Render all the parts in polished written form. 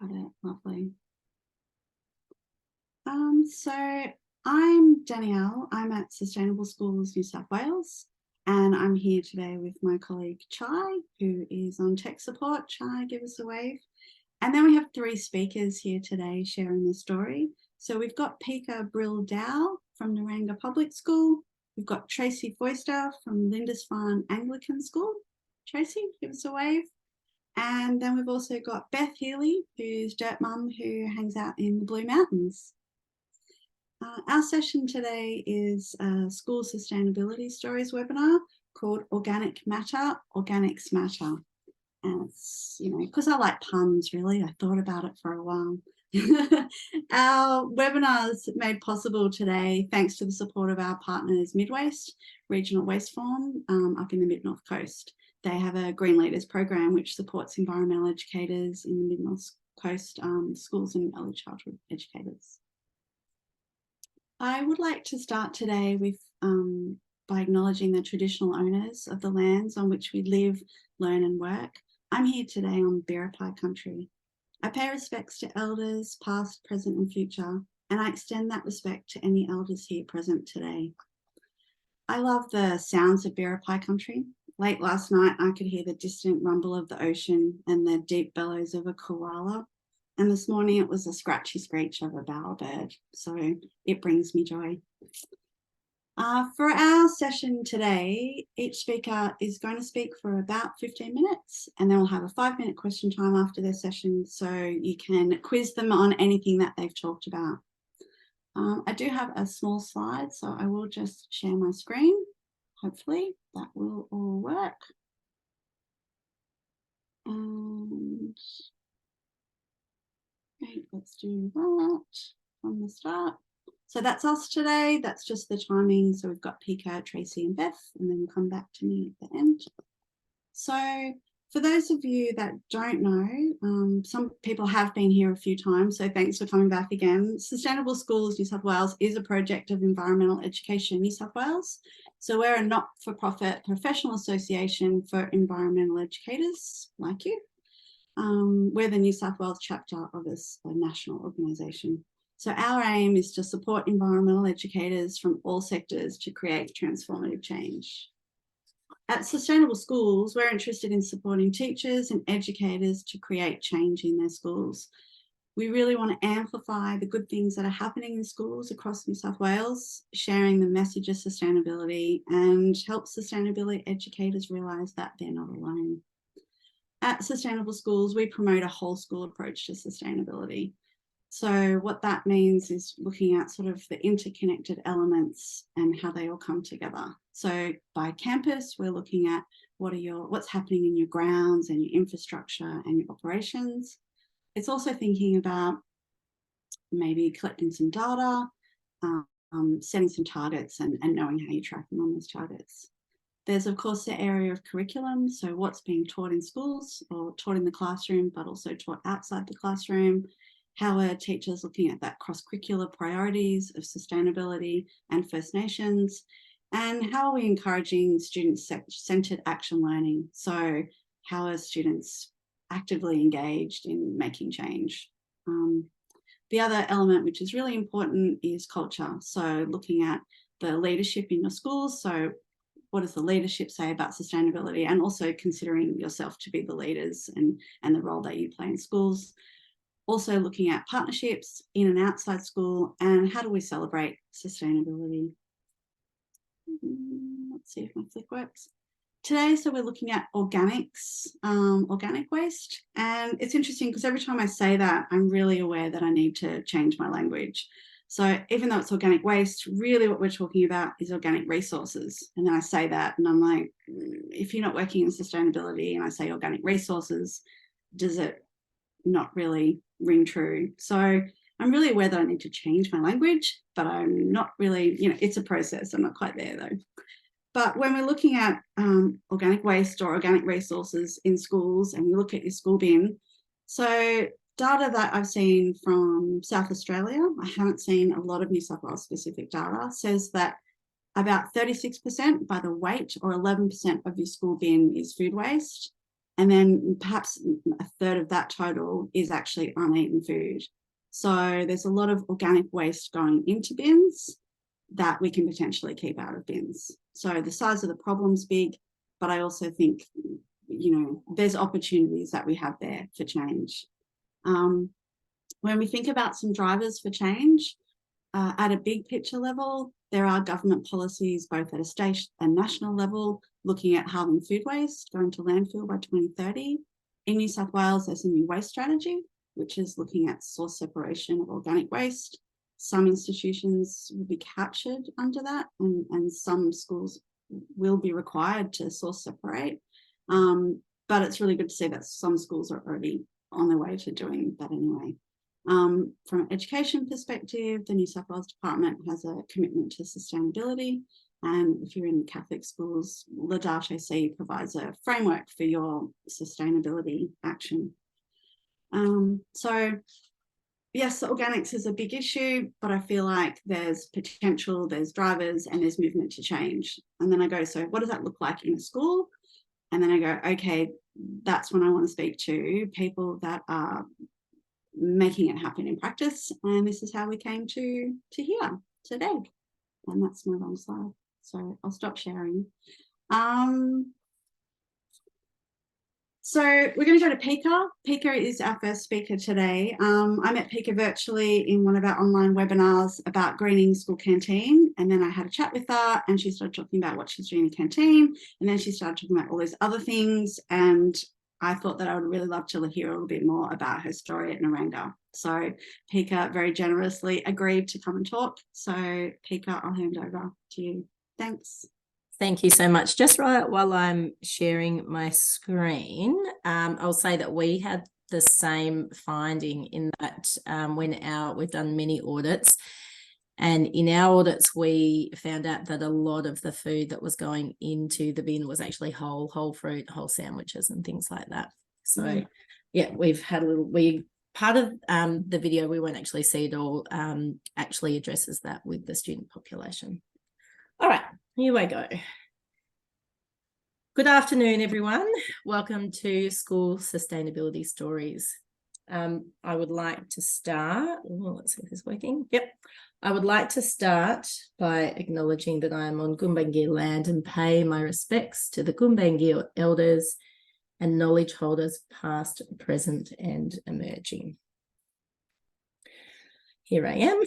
Got it. Lovely. So I'm Danielle. I'm at Sustainable Schools New South Wales, and I'm here today with my colleague Chai, who is on tech support. Chai, give us a wave. And then we have three speakers here today sharing the story. So we've got Pika Brill-Dow from Narranga Public School. We've got Tracy Foister from Lindisfarne Anglican School. Tracy, give us a wave. And then we've also got Beth Healy, who's Dirt Mum, who hangs out in the Blue Mountains. Our session today is a School Sustainability Stories webinar called Organic Matter, Organics Matter. And it's, because I like puns, really, I thought about it for a while. Our webinar is made possible today thanks to the support of our partners Midwaste Regional Waste Farm up in the Mid-North Coast. They have a Green Leaders program which supports environmental educators in the Mid-North Coast schools and early childhood educators. I would like to start today with by acknowledging the traditional owners of the lands on which we live, learn and work. I'm here today on Biripi country. I pay respects to elders past, present and future, and I extend that respect to any elders here present today. I love the sounds of Biripi country. Late last night, I could hear the distant rumble of the ocean and the deep bellows of a koala. And this morning it was a scratchy screech of a bowerbird. So it brings me joy. For our session today, each speaker is going to speak for about 15 minutes and then we'll have a 5-minute question time after their session so you can quiz them on anything that they've talked about. I do have a small slide, so I will just share my screen. Hopefully that will all work. And okay, let's do that from the start. So that's us today. That's just the timing. So we've got Pika, Tracy and Beth, and then we'll come back to me at the end. So for those of you that don't know, some people have been here a few times, so thanks for coming back again. Sustainable Schools New South Wales is a project of Environmental Education New South Wales. So we're a not-for-profit professional association for environmental educators like you. We're the New South Wales chapter of a national organisation. So our aim is to support environmental educators from all sectors to create transformative change. At Sustainable Schools, we're interested in supporting teachers and educators to create change in their schools. We really want to amplify the good things that are happening in schools across New South Wales, sharing the message of sustainability and help sustainability educators realise that they're not alone. At Sustainable Schools, we promote a whole school approach to sustainability. So what that means is looking at sort of the interconnected elements and how they all come together. So by campus, we're looking at what's happening in your grounds and your infrastructure and your operations. It's also thinking about maybe collecting some data, setting some targets and knowing how you're tracking on those targets. There's, of course, the area of curriculum, so what's being taught in schools or taught in the classroom, but also taught outside the classroom. How are teachers looking at that cross-curricular priorities of sustainability and First Nations? And how are we encouraging student-centred action learning? So how are students actively engaged in making change? The other element, which is really important, is culture. So looking at the leadership in your schools. So what does the leadership say about sustainability? And also considering yourself to be the leaders and the role that you play in schools. Also looking at partnerships in and outside school and how do we celebrate sustainability. Let's see if my flick works. Today, so we're looking at organics, organic waste. And it's interesting because every time I say that, I'm really aware that I need to change my language. So even though it's organic waste, really what we're talking about is organic resources. And then I say that and I'm like, if you're not working in sustainability and I say organic resources, does it not really ring true? So I'm really aware that I need to change my language, but I'm not really, it's a process. I'm not quite there though. But when we're looking at organic waste or organic resources in schools and we look at your school bin, so data that I've seen from South Australia, I haven't seen a lot of New South Wales specific data, says that about 36% by the weight or 11% of your school bin is food waste. And then perhaps a third of that total is actually uneaten food. So there's a lot of organic waste going into bins that we can potentially keep out of bins. So the size of the problem's big, but I also think, there's opportunities that we have there for change. When we think about some drivers for change, at a big picture level, there are government policies both at a state and national level looking at halving food waste, going to landfill by 2030. In New South Wales, there's a new waste strategy, which is looking at source separation of organic waste. Some institutions will be captured under that, and some schools will be required to source separate. But it's really good to see that some schools are already on their way to doing that anyway. From an education perspective, the New South Wales Department has a commitment to sustainability. And if you're in Catholic schools, Laudato Si provides a framework for your sustainability action. So yes, organics is a big issue, but I feel like there's potential, there's drivers, and there's movement to change. And then I go, so what does that look like in a school? And then I go, okay, that's when I want to speak to people that are making it happen in practice. And this is how we came to here today. And that's my long slide. So I'll stop sharing. So we're going to go to Pika. Pika is our first speaker today. I met Pika virtually in one of our online webinars about greening school canteen. And then I had a chat with her and she started talking about what she's doing in the canteen. And then she started talking about all these other things. And I thought that I would really love to hear a little bit more about her story at Narranga. So Pika very generously agreed to come and talk. So Pika, I'll hand over to you. Thanks. Thank you so much. Just right while I'm sharing my screen, I'll say that we had the same finding in that we've done many audits, and in our audits we found out that a lot of the food that was going into the bin was actually whole fruit, whole sandwiches and things like that. So yeah, we've had part of the video we won't actually see it all, actually addresses that with the student population. All right, here we go. Good afternoon, everyone. Welcome to School Sustainability Stories. I would like to start, let's see if it's working. Yep. I would like to start by acknowledging that I am on Gumbaynggirr land and pay my respects to the Gumbaynggirr elders and knowledge holders past, present and emerging. Here I am.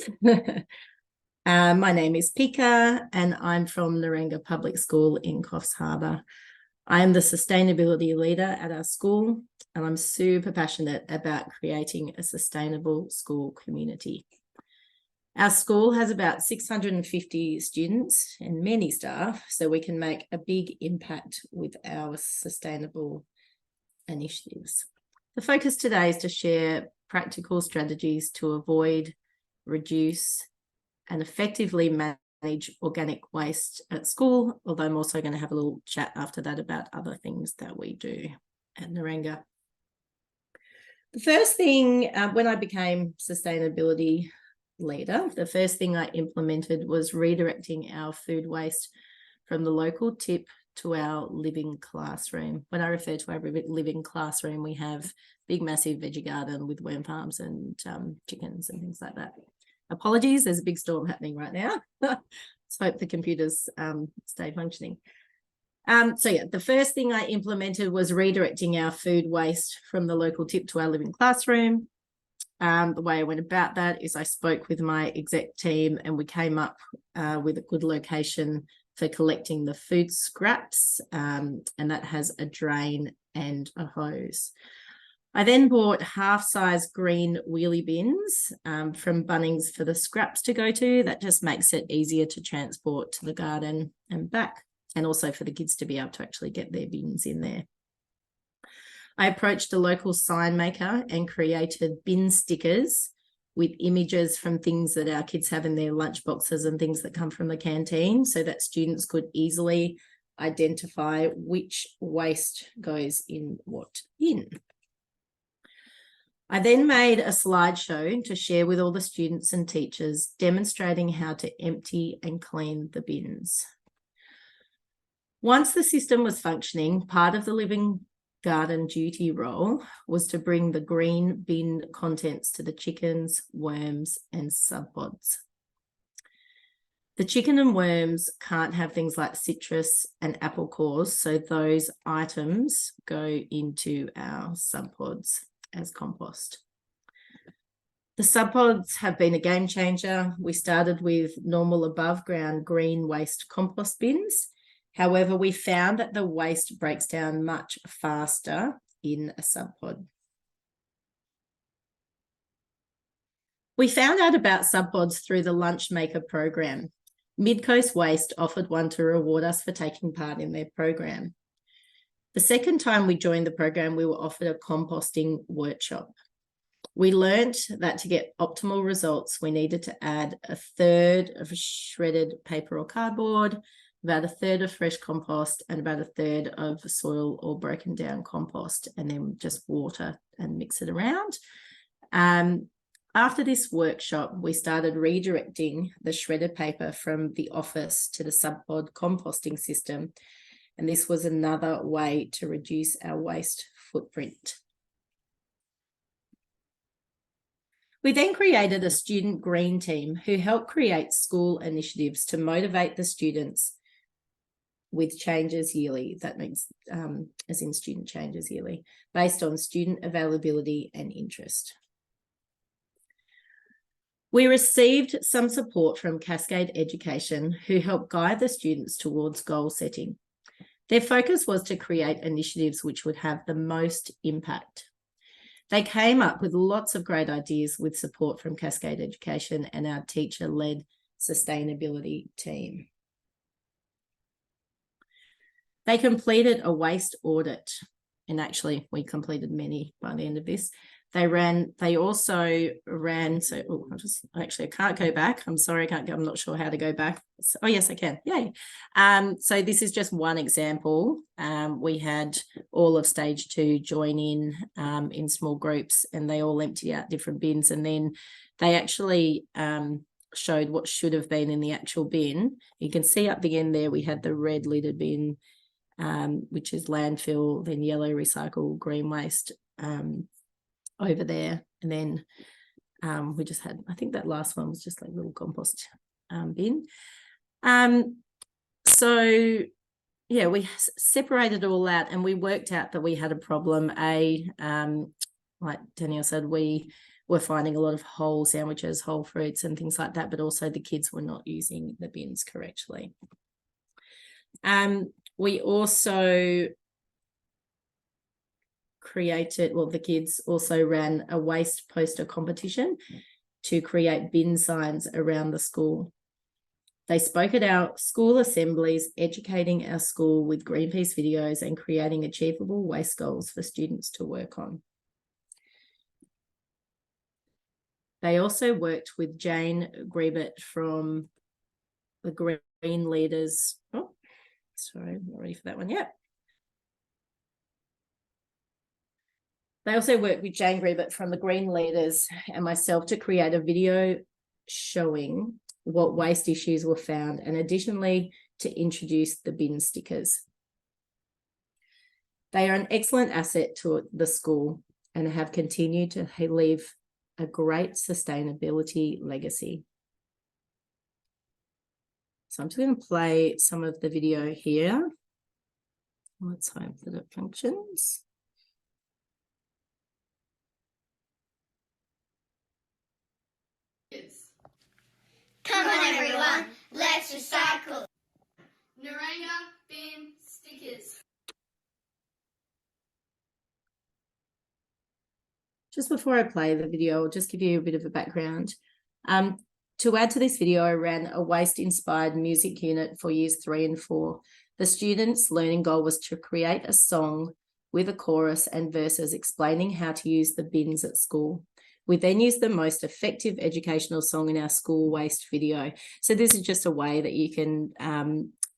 My name is Pika and I'm from Narranga Public School in Coffs Harbour. I am the sustainability leader at our school and I'm super passionate about creating a sustainable school community. Our school has about 650 students and many staff, so we can make a big impact with our sustainable initiatives. The focus today is to share practical strategies to avoid, reduce and effectively manage organic waste at school, although I'm also going to have a little chat after that about other things that we do at Narranga. The first thing, when I became sustainability leader, the first thing I implemented was redirecting our food waste from the local tip to our living classroom. When I refer to our living classroom, we have big, massive veggie garden with worm farms and chickens and things like that. Apologies, there's a big storm happening right now. Let's hope the computers stay functioning. So yeah, the first thing I implemented was redirecting our food waste from the local tip to our living classroom. The way I went about that is I spoke with my exec team and we came up with a good location for collecting the food scraps, and that has a drain and a hose. I then bought half-size green wheelie bins from Bunnings for the scraps to go to. That just makes it easier to transport to the garden and back, and also for the kids to be able to actually get their bins in there. I approached a local sign maker and created bin stickers with images from things that our kids have in their lunch boxes and things that come from the canteen, so that students could easily identify which waste goes in what bin. I then made a slideshow to share with all the students and teachers, demonstrating how to empty and clean the bins. Once the system was functioning, part of the living garden duty role was to bring the green bin contents to the chickens, worms, and subpods. The chicken and worms can't have things like citrus and apple cores, so those items go into our subpods as compost. The subpods have been a game changer. We started with normal above ground green waste compost bins. However, we found that the waste breaks down much faster in a subpod. We found out about subpods through the Lunch Maker program. Mid-Coast Waste offered one to reward us for taking part in their program. The second time we joined the program, we were offered a composting workshop. We learnt that to get optimal results, we needed to add 1/3 of shredded paper or cardboard, about 1/3 of fresh compost, and about 1/3 of soil or broken down compost, and then just water and mix it around. After this workshop, we started redirecting the shredded paper from the office to the subpod composting system, and this was another way to reduce our waste footprint. We then created a student green team who helped create school initiatives to motivate the students with changes yearly. That means as in student changes yearly, based on student availability and interest. We received some support from Cascade Education, who helped guide the students towards goal setting. Their focus was to create initiatives which would have the most impact. They came up with lots of great ideas with support from Cascade Education and our teacher-led sustainability team. They completed a waste audit, and actually we completed many by the end of this. They also ran, I can't go back. I'm sorry, I'm not sure how to go back. Oh yes, I can, yay. So this is just one example. We had all of stage 2 join in small groups, and they all emptied out different bins, and then they actually showed what should have been in the actual bin. You can see up the end there, we had the red lidded bin, which is landfill, then yellow recycle, green waste, over there, and then we just had, I think that last one was just like a little compost bin. So yeah, we separated all out, and we worked out that we had a problem. Like Danielle said, we were finding a lot of whole sandwiches, whole fruits and things like that, but also the kids were not using the bins correctly. We also the kids also ran a waste poster competition to create bin signs around the school. They spoke at our school assemblies, educating our school with Greenpeace videos and creating achievable waste goals for students to work on. They also worked with Jane Grebert from the Green Leaders. Oh, sorry, I'm not ready for that one yet. They also worked with Jane Grebert from the Green Leaders and myself to create a video showing what waste issues were found, and additionally to introduce the bin stickers. They are an excellent asset to the school and have continued to leave a great sustainability legacy. So I'm just going to play some of the video here. Let's hope that it functions. Come on everyone, let's recycle. Narranga bin stickers. Just before I play the video, I'll just give you a bit of a background. To add to this video, I ran a waste-inspired music unit for years 3 and 4. The students' learning goal was to create a song with a chorus and verses explaining how to use the bins at school. We then used the most effective educational song in our school waste video. So this is just a way that you can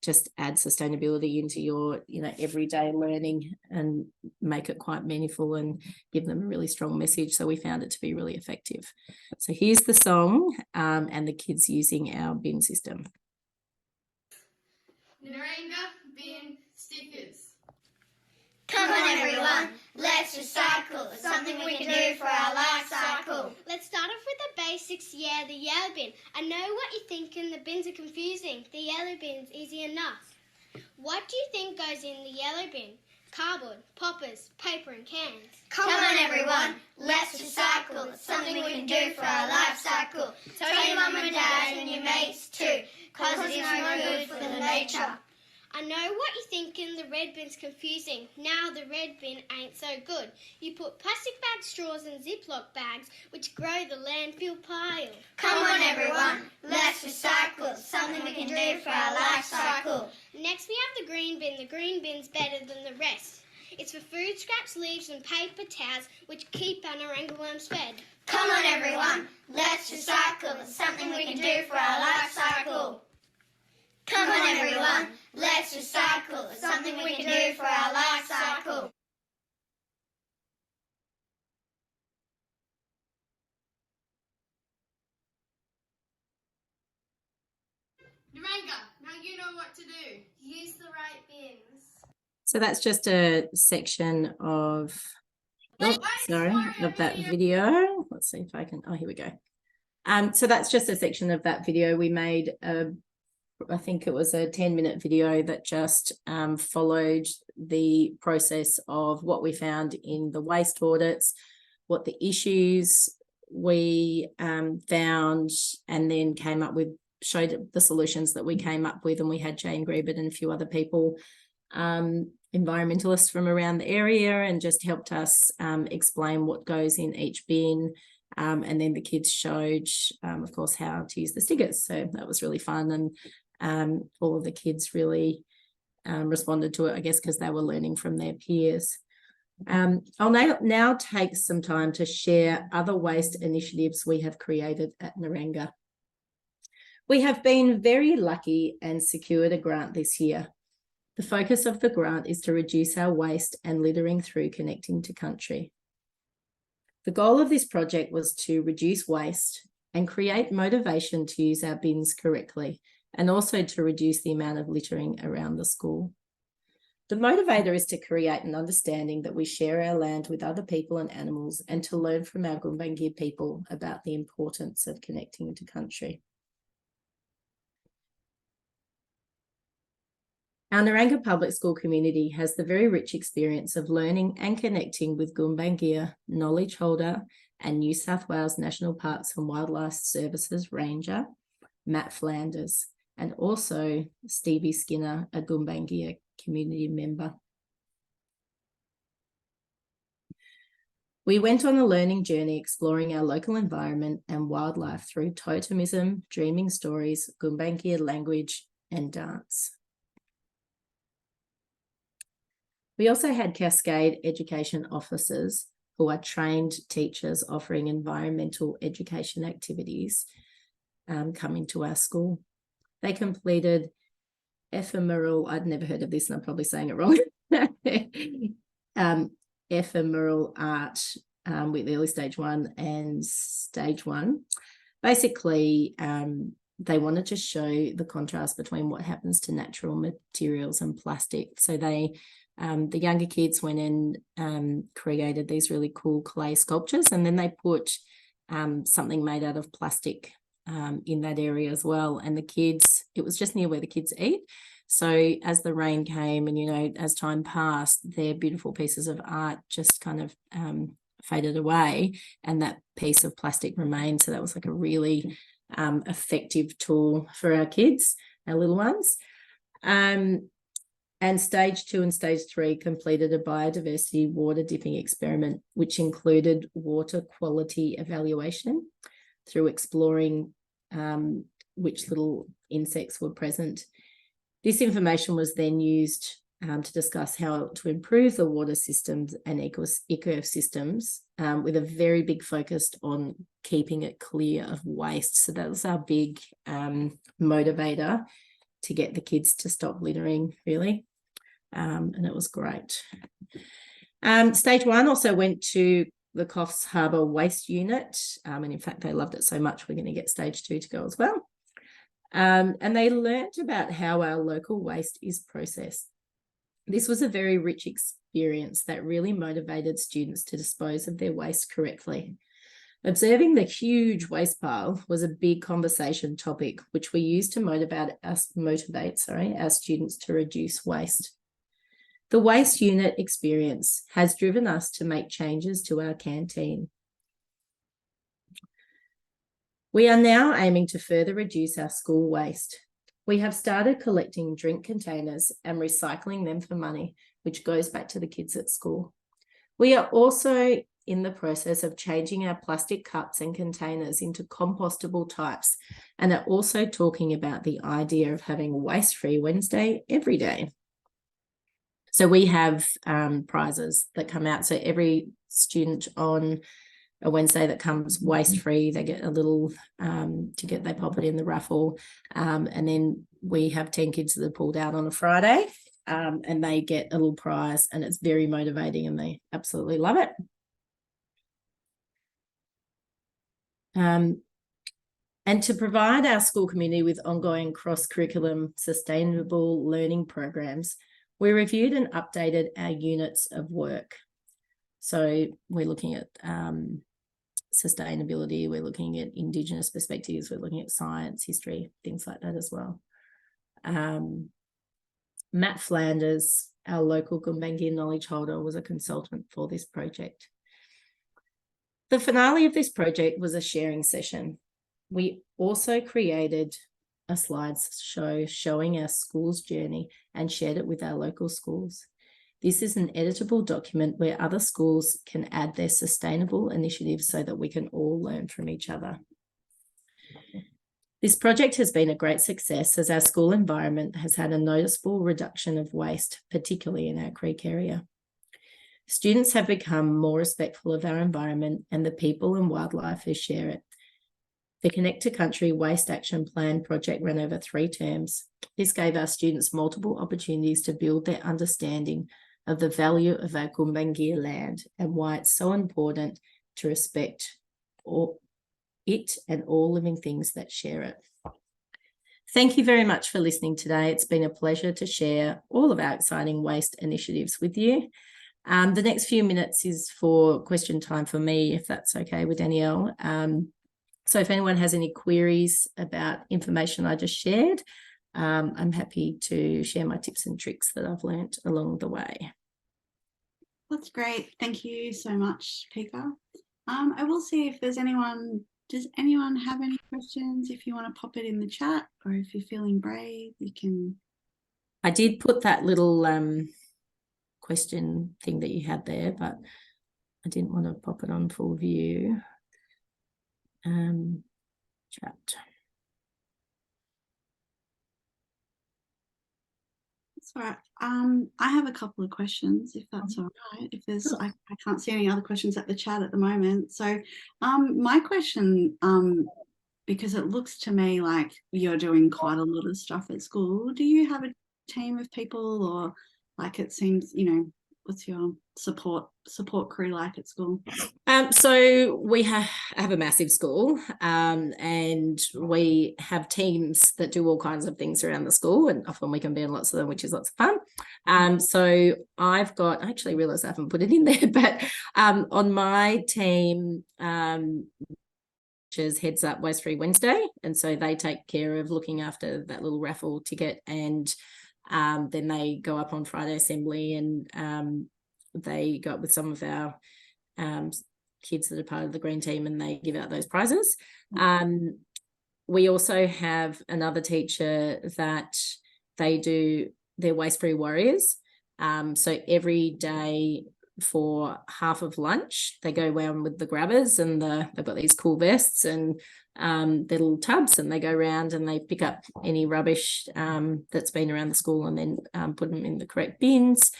just add sustainability into your everyday learning and make it quite meaningful and give them a really strong message. So we found it to be really effective. So here's the song and the kids using our bin system. Narranga bin stickers. Come Come on everyone, let's recycle. It's something we can do for our life cycle. Let's start off with the basics. Yeah, the yellow bin. I know what you're thinking, the bins are confusing. The yellow bin's easy enough. What do you think goes in the yellow bin? Cardboard, poppers, paper and cans. Come on everyone, let's recycle. It's something we can do for our life cycle. Tell your mum and dad and your mates too, cause it's no good for the nature. I know what you're thinking, the red bin's confusing. Now the red bin ain't so good. You put plastic bags, straws and Ziploc bags, which grow the landfill pile. Come on everyone, let's recycle. It's something we can do for our life cycle. Next we have the green bin. The green bin's better than the rest. It's for food scraps, leaves and paper towels, which keep our Narranga worms fed. Come on everyone, let's recycle. It's something we can do for our life cycle. Come on everyone, let's recycle. It's something we can do for our life cycle. Narranga, now you know what to do. Use the right bins. So that's just a section of, of that video. Let's see if I can, here we go. So that's just a section of that video. We made I think it was a 10-minute video that just followed the process of what we found in the waste audits, what the issues we found, and then showed the solutions that we came up with. And we had Jane Grebert and a few other people, environmentalists from around the area, and just helped us explain what goes in each bin. And then the kids showed, of course, how to use the stickers. So that was really fun. And all of the kids really responded to it, I guess, because they were learning from their peers. I'll now take some time to share other waste initiatives we have created at Narranga. We have been very lucky and secured a grant this year. The focus of the grant is to reduce our waste and littering through connecting to country. The goal of this project was to reduce waste and create motivation to use our bins correctly, and also to reduce the amount of littering around the school. The motivator is to create an understanding that we share our land with other people and animals, and to learn from our Gumbaynggirr people about the importance of connecting to country. Our Narranga Public School community has the very rich experience of learning and connecting with Gumbaynggirr knowledge holder and New South Wales National Parks and Wildlife Services Ranger, Matt Flanders, and also Stevie Skinner, a Gumbaynggirr community member. We went on a learning journey exploring our local environment and wildlife through totemism, dreaming stories, Gumbaynggirr language, and dance. We also had Cascade education officers who are trained teachers offering environmental education activities coming to our school. They completed ephemeral, I'd never heard of this and I'm probably saying it wrong, ephemeral art with early stage 1 and stage 1. Basically, they wanted to show the contrast between what happens to natural materials and plastic. So they, the younger kids went in and created these really cool clay sculptures, and then they put something made out of plastic in that area as well. And the kids, it was just near where the kids eat. So as the rain came and, you know, as time passed, their beautiful pieces of art just kind of faded away, and that piece of plastic remained. So that was like a really effective tool for our kids, our little ones. And stage 2 and stage 3 completed a biodiversity water dipping experiment, which included water quality evaluation through exploring which little insects were present. This information was then used to discuss how to improve the water systems and ecosystems with a very big focus on keeping it clear of waste. So that was our big motivator to get the kids to stop littering, really. And it was great. Stage 1 also went to the Coffs Harbour Waste Unit. And in fact, they loved it so much, we're going to get stage 2 to go as well. And they learnt about how our local waste is processed. This was a very rich experience that really motivated students to dispose of their waste correctly. Observing the huge waste pile was a big conversation topic, which we used to motivate our students to reduce waste. The waste unit experience has driven us to make changes to our canteen. We are now aiming to further reduce our school waste. We have started collecting drink containers and recycling them for money, which goes back to the kids at school. We are also in the process of changing our plastic cups and containers into compostable types, and are also talking about the idea of having waste-free Wednesday every day. So we have prizes that come out. So every student on a Wednesday that comes waste-free, they get a little ticket, they pop it in the raffle, and then we have 10 kids that are pulled out on a Friday, and they get a little prize, and it's very motivating and they absolutely love it. And to provide our school community with ongoing cross-curriculum sustainable learning programs, we reviewed and updated our units of work. So we're looking at sustainability, we're looking at Indigenous perspectives, we're looking at science, history, things like that as well. Matt Flanders, our local Gumbaynggirr knowledge holder, was a consultant for this project. The finale of this project was a sharing session. We also created a slideshow showing our school's journey and shared it with our local schools. This is an editable document where other schools can add their sustainable initiatives so that we can all learn from each other. This project has been a great success as our school environment has had a noticeable reduction of waste, particularly in our creek area. Students have become more respectful of our environment and the people and wildlife who share it. The Connect to Country Waste Action Plan project ran over 3 terms. This gave our students multiple opportunities to build their understanding of the value of our Gumbaynggirr land and why it's so important to respect it and all living things that share it. Thank you very much for listening today. It's been a pleasure to share all of our exciting waste initiatives with you. The next few minutes is for question time for me, if that's okay with Danielle. So if anyone has any queries about information I just shared, I'm happy to share my tips and tricks that I've learnt along the way. That's great. Thank you so much, Pika. I will see if there's anyone. Does anyone have any questions? If you want to pop it in the chat, or if you're feeling brave, you can. I did put that little question thing that you had there, but I didn't want to pop it on full view. Chat. That's all right. I have a couple of questions, if that's all right. If there's, I can't see any other questions at the chat at the moment. So, my question, because it looks to me like you're doing quite a lot of stuff at school. Do you have a team of people, or like it seems, you know, what's your support crew like at school? So we have a massive school, and we have teams that do all kinds of things around the school, and often we can be in lots of them, which is lots of fun. So I've got, I actually realised I haven't put it in there, but on my team, heads up Waste Free Wednesday, and so they take care of looking after that little raffle ticket, and then they go up on Friday assembly, and they go up with some of our kids that are part of the green team, and they give out those prizes. We also have another teacher that they do their Waste Free Warriors. So every day for half of lunch, they go around with the grabbers, and they've got these cool vests and their little tubs, and they go around and they pick up any rubbish that's been around the school, and then put them in the correct bins.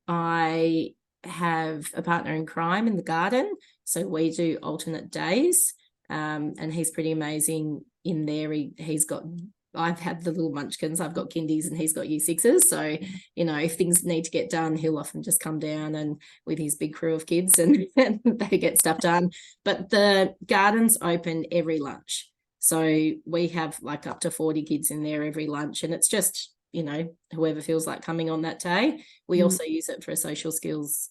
I have a partner in crime in the garden, so we do alternate days, and he's pretty amazing in there. I've had the little munchkins, I've got kindies, and he's got year sixes, so you know, if things need to get done, he'll often just come down and with his big crew of kids, and they get stuff done. But the garden's open every lunch, so we have like up to 40 kids in there every lunch, and it's just, whoever feels like coming on that day. We Mm. also use it for a social skills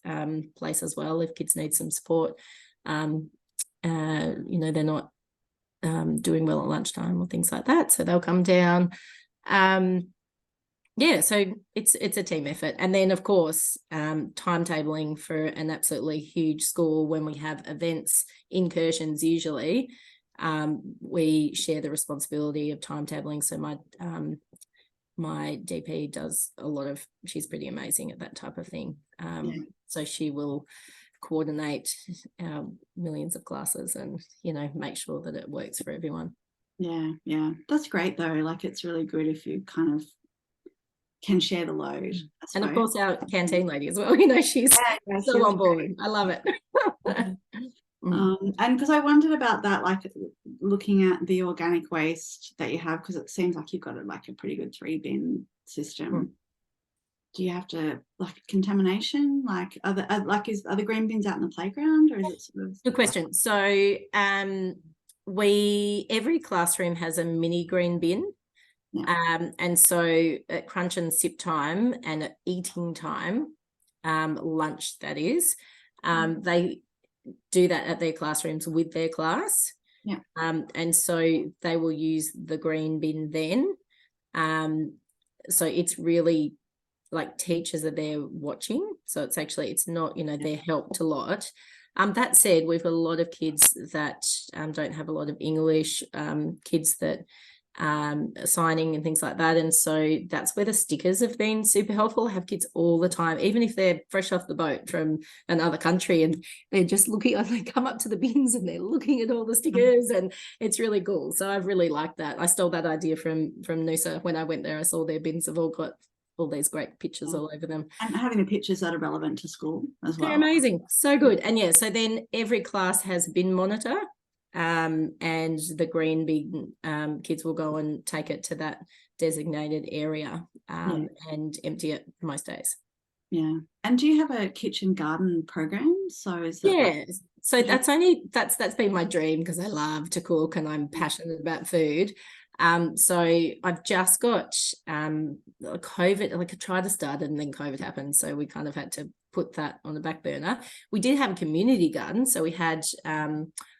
place as well if kids need some support. They're not doing well at lunchtime or things like that, so they'll come down. So it's a team effort. And then, of course, timetabling for an absolutely huge school, when we have events, incursions usually, we share the responsibility of timetabling. So my DP does a lot of, she's pretty amazing at that type of thing. So she will coordinate millions of classes and, make sure that it works for everyone. Yeah. That's great though. Like, it's really good if you kind of can share the load. And of course our canteen lady as well, she's still on board. I love it. And because I wondered about that, like looking at the organic waste that you have, because it seems like you've got a pretty good 3-bin system. Do you have to, like, contamination, like are the green bins out in the playground, or is it sort of? Good question. So every classroom has a mini green bin. And so at crunch and sip time and at eating time, lunch that is, they do that at their classrooms with their class. And so they will use the green bin then. So it's really like teachers are there watching. So it's not, they're helped a lot. That said, we've got a lot of kids that don't have a lot of English, kids that signing and things like that, and so that's where the stickers have been super helpful. I have kids all the time, even if they're fresh off the boat from another country, and they're just looking, they come up to the bins and they're looking at all the stickers, and it's really cool. So I've really liked that. I stole that idea from Noosa. When I went there, I saw their bins have all got all these great pictures all over them, and having the pictures that are relevant to school as well. They're amazing, so good. And so then every class has a bin monitor. And the green bin, kids will go and take it to that designated area and empty it most days. And do you have a kitchen garden program? So is that so that's been my dream, because I love to cook and I'm passionate about food. So I've just got COVID, like I tried to start it and then COVID happened, so we kind of had to put that on the back burner. We did have a community garden, so we had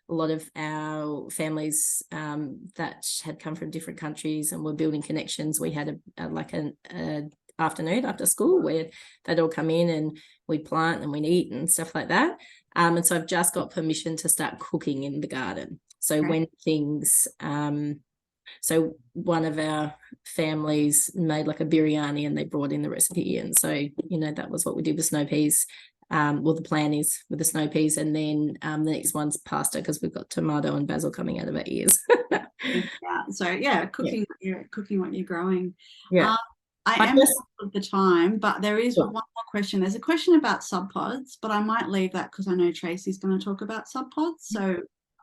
a lot of our families that had come from different countries and were building connections. We had an afternoon after school where they'd all come in and we'd plant and we'd eat and stuff like that. And so I've just got permission to start cooking in the garden. So when things, so one of our families made like a biryani and they brought in the recipe. And so, that was what we did with snow peas. The plan is with the snow peas, and then the next one's pasta, because we've got tomato and basil coming out of our ears. Cooking what you're growing. I am of the time, but there is one more question. There's a question about sub pods, but I might leave that because I know Tracy's going to talk about sub pods, so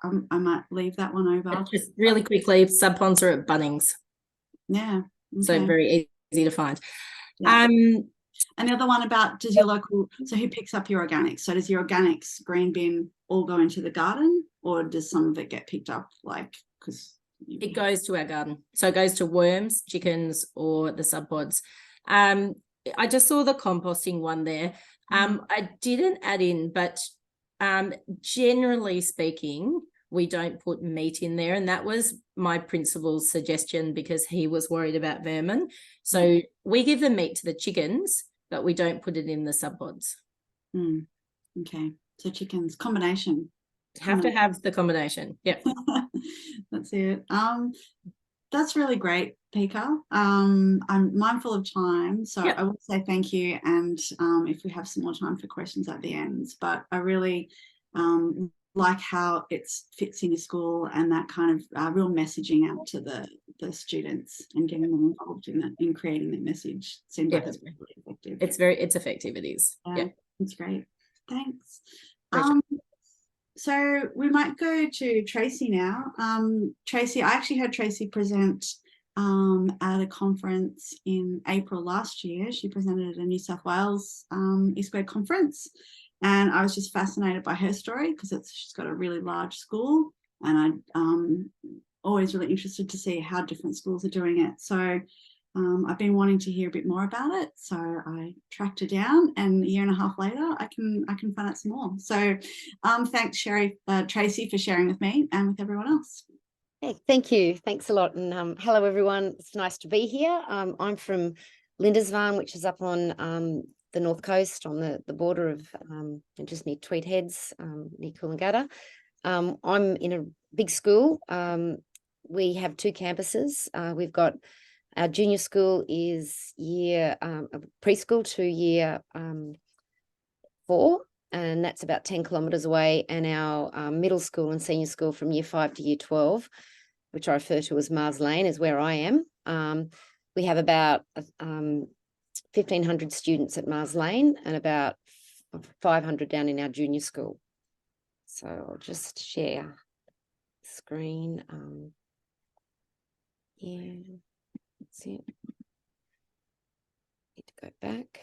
I might leave that one over. Just really quickly, sub pods are at Bunnings. So very easy to find. And the other one about, does your local, so who picks up your organics? So does your organics green bin all go into the garden, or does some of it get picked up, because it goes to our garden? So it goes to worms, chickens, or the sub pods. I just saw the composting one there. I didn't add in, but generally speaking, we don't put meat in there, and that was my principal's suggestion because he was worried about vermin. So we give the meat to the chickens, but we don't put it in the sub pods. Okay, so chickens combination. Have to have the combination. Yep. That's it. That's really great, Pika. I'm mindful of time, so I will say thank you, and if we have some more time for questions at the end, but I really like how it fits in your school, and that kind of real messaging out to the students and getting them involved in that, in creating that message. Seems like it's really effective. It's effective. It is. It's great. Thanks. So we might go to Tracy now. Tracy, I actually heard Tracy present at a conference in April last year. She presented at a New South Wales East Grade conference, and I was just fascinated by her story because she's got a really large school, and I'm always really interested to see how different schools are doing it. So I've been wanting to hear a bit more about it, so I tracked her down, and a year and a half later, I can find out some more. So, thanks, Tracy, for sharing with me and with everyone else. Hey, thank you. Thanks a lot. And hello, everyone. It's nice to be here. I'm from Lindisfarne, which is up on the north coast on the border of just near Tweed Heads, near Coolangatta. I'm in a big school. We have 2 campuses. We've got our junior school is preschool to year 4, and that's about 10 kilometres away. And our middle school and senior school from year 5 to year 12, which I refer to as Mars Lane, is where I am. We have about 1,500 students at Mars Lane and about 500 down in our junior school. So I'll just share screen. Yeah, that's it. Need to go back.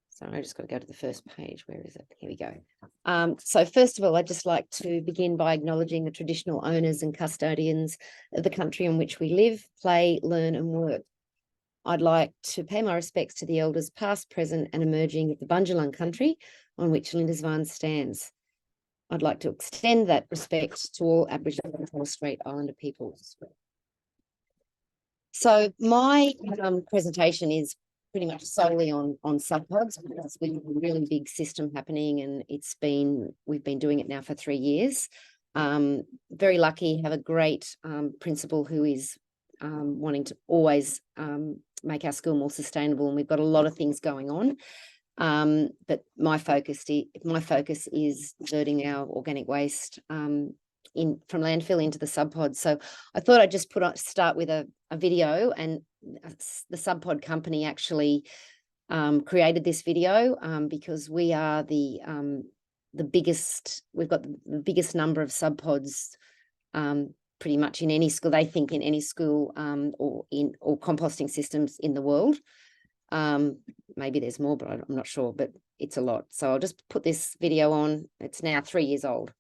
So I just got to go to the first page. Where is it? Here we go. So first of all, I'd just like to begin by acknowledging the traditional owners and custodians of the country in which we live, play, learn and work. I'd like to pay my respects to the elders past, present and emerging of the Bundjalung country on which Lindisfarne stands. I'd like to extend that respect to all Aboriginal and Torres Strait Islander peoples. So my presentation is pretty much solely on subpods, because we have a really big system happening, and we've been doing it now for 3 years. Very lucky, have a great principal who is wanting to always make our school more sustainable, and we've got a lot of things going on. But my focus is diverting our organic waste from landfill into the subpods. So I thought I'd just start with a video, and the subpod company actually created this video because we are the biggest. We've got the biggest number of subpods pretty much in any school. They think in any school or composting systems in the world. Maybe there's more, but I'm not sure, but it's a lot. So I'll just put this video on. It's now 3 years old.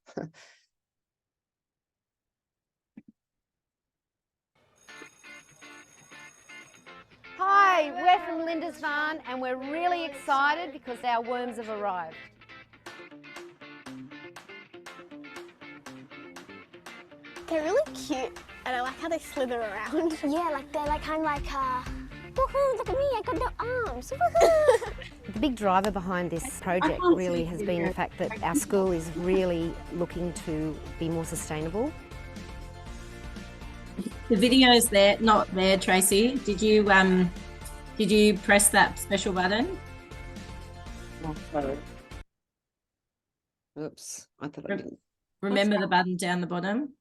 Hi, we're from Lindisfarne and we're really excited because our worms have arrived. They're really cute and I like how they slither around. Yeah, like they're like kind of like woohoo, look at me, I got no arms. Woohoo. The big driver behind this project really has been the fact that our school is really looking to be more sustainable. The video's there, not there, Tracy. Did you press that special button? Oops, I thought I didn't. Remember the button down the bottom?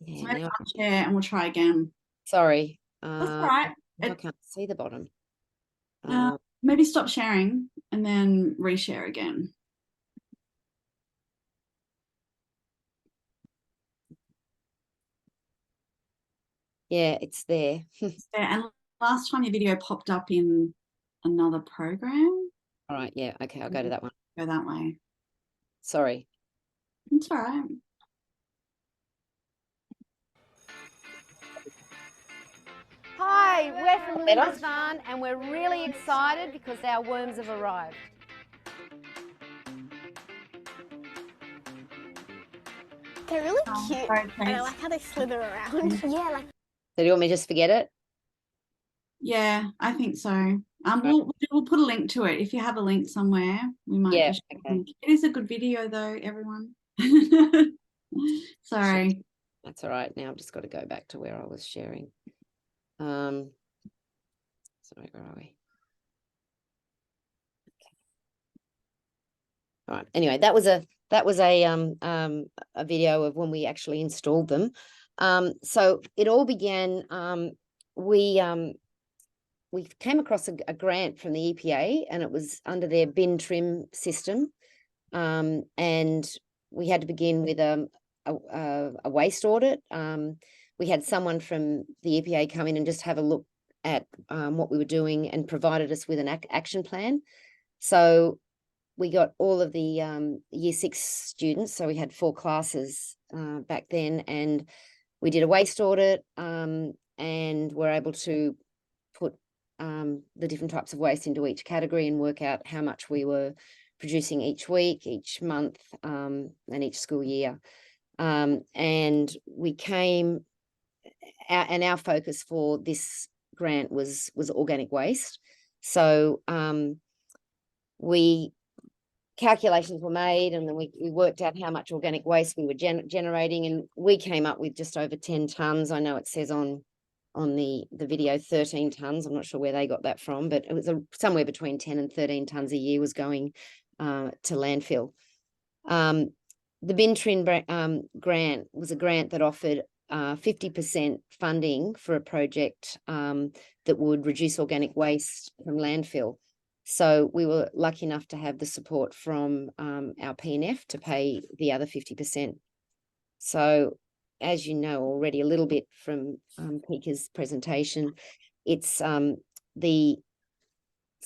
Yeah, So now, share and we'll try again. sorry. That's all right. I can't see the bottom. Maybe stop sharing and then reshare again. Yeah, it's there. And last time your video popped up in another program. All right, yeah, okay, I'll go to that one. Go that way. Sorry. It's all right. Hi, we're from Lindisfarne and we're really excited because our worms have arrived. They're really cute Sorry, and I Trace. like how they slither around. Yeah, like So do you want me to just forget it? Yeah, I think so. We'll put a link to it. If you have a link somewhere, we might. Yeah, just okay. link. It is a good video though, everyone. Sorry. That's all right. Now I've just got to go back to where I was sharing. Sorry, where are we? Okay. All right. Anyway, that was a video of when we actually installed them. So it all began. We came across a grant from the EPA, and it was under their bin trim system, and we had to begin with a waste audit. We had someone from the EPA come in and just have a look at what we were doing and provided us with an action plan. So we got all of the year 6 students. So we had 4 classes back then, and we did a waste audit. and we're able to put the different types of waste into each category and work out how much we were producing each week, each month, and each school year. And we came, and our focus for this grant was organic waste. So calculations were made, and then we worked out how much organic waste we were generating, and we came up with just over 10 tonnes. I know it says on the video 13 tonnes. I'm not sure where they got that from, but it was somewhere between 10 and 13 tonnes a year was going to landfill. The Bin Trin grant was a grant that offered 50% funding for a project that would reduce organic waste from landfill. So we were lucky enough to have the support from our PNF to pay the other 50%. So as you know already a little bit from Pika's presentation, it's the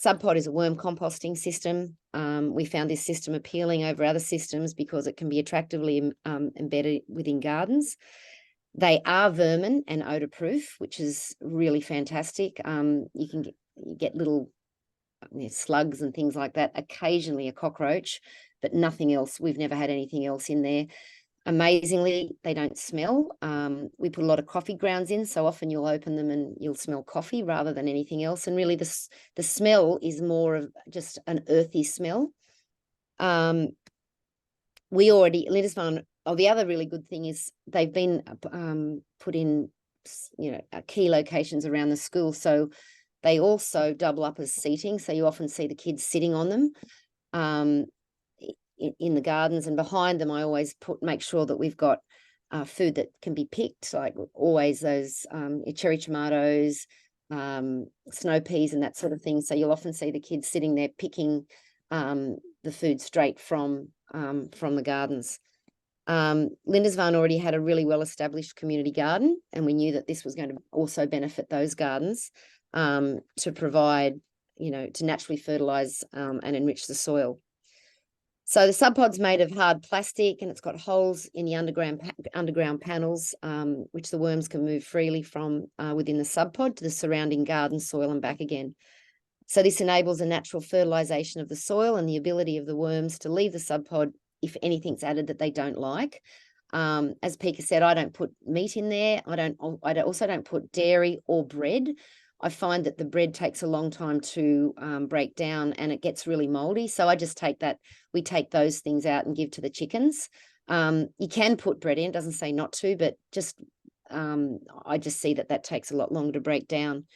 SubPod is a worm composting system. We found this system appealing over other systems because it can be attractively embedded within gardens. They are vermin and odor proof, which is really fantastic. You can get little slugs and things like that, occasionally a cockroach, but nothing else. We've never had anything else in there. Amazingly, they don't smell. We put a lot of coffee grounds in, so often you'll open them and you'll smell coffee rather than anything else. And really the smell is more of just an earthy smell. Lindisfarne, the other really good thing is they've been put in, key locations around the school. So they also double up as seating. So you often see the kids sitting on them in the gardens, and behind them I always make sure that we've got food that can be picked, like always those cherry tomatoes, snow peas and that sort of thing. So you'll often see the kids sitting there picking the food straight from the gardens. Lindisfarne already had a really well-established community garden, and we knew that this was going to also benefit those gardens to provide, to naturally fertilise and enrich the soil. So the SubPod's made of hard plastic, and it's got holes in the underground panels, which the worms can move freely from within the SubPod to the surrounding garden soil and back again. So this enables a natural fertilisation of the soil and the ability of the worms to leave the SubPod if anything's added that they don't like. As Pika said, I don't put meat in there. I also don't put dairy or bread. I find that the bread takes a long time to break down and it gets really moldy. So I just we take those things out and give to the chickens. You can put bread in, it doesn't say not to, but I just see that takes a lot longer to break down.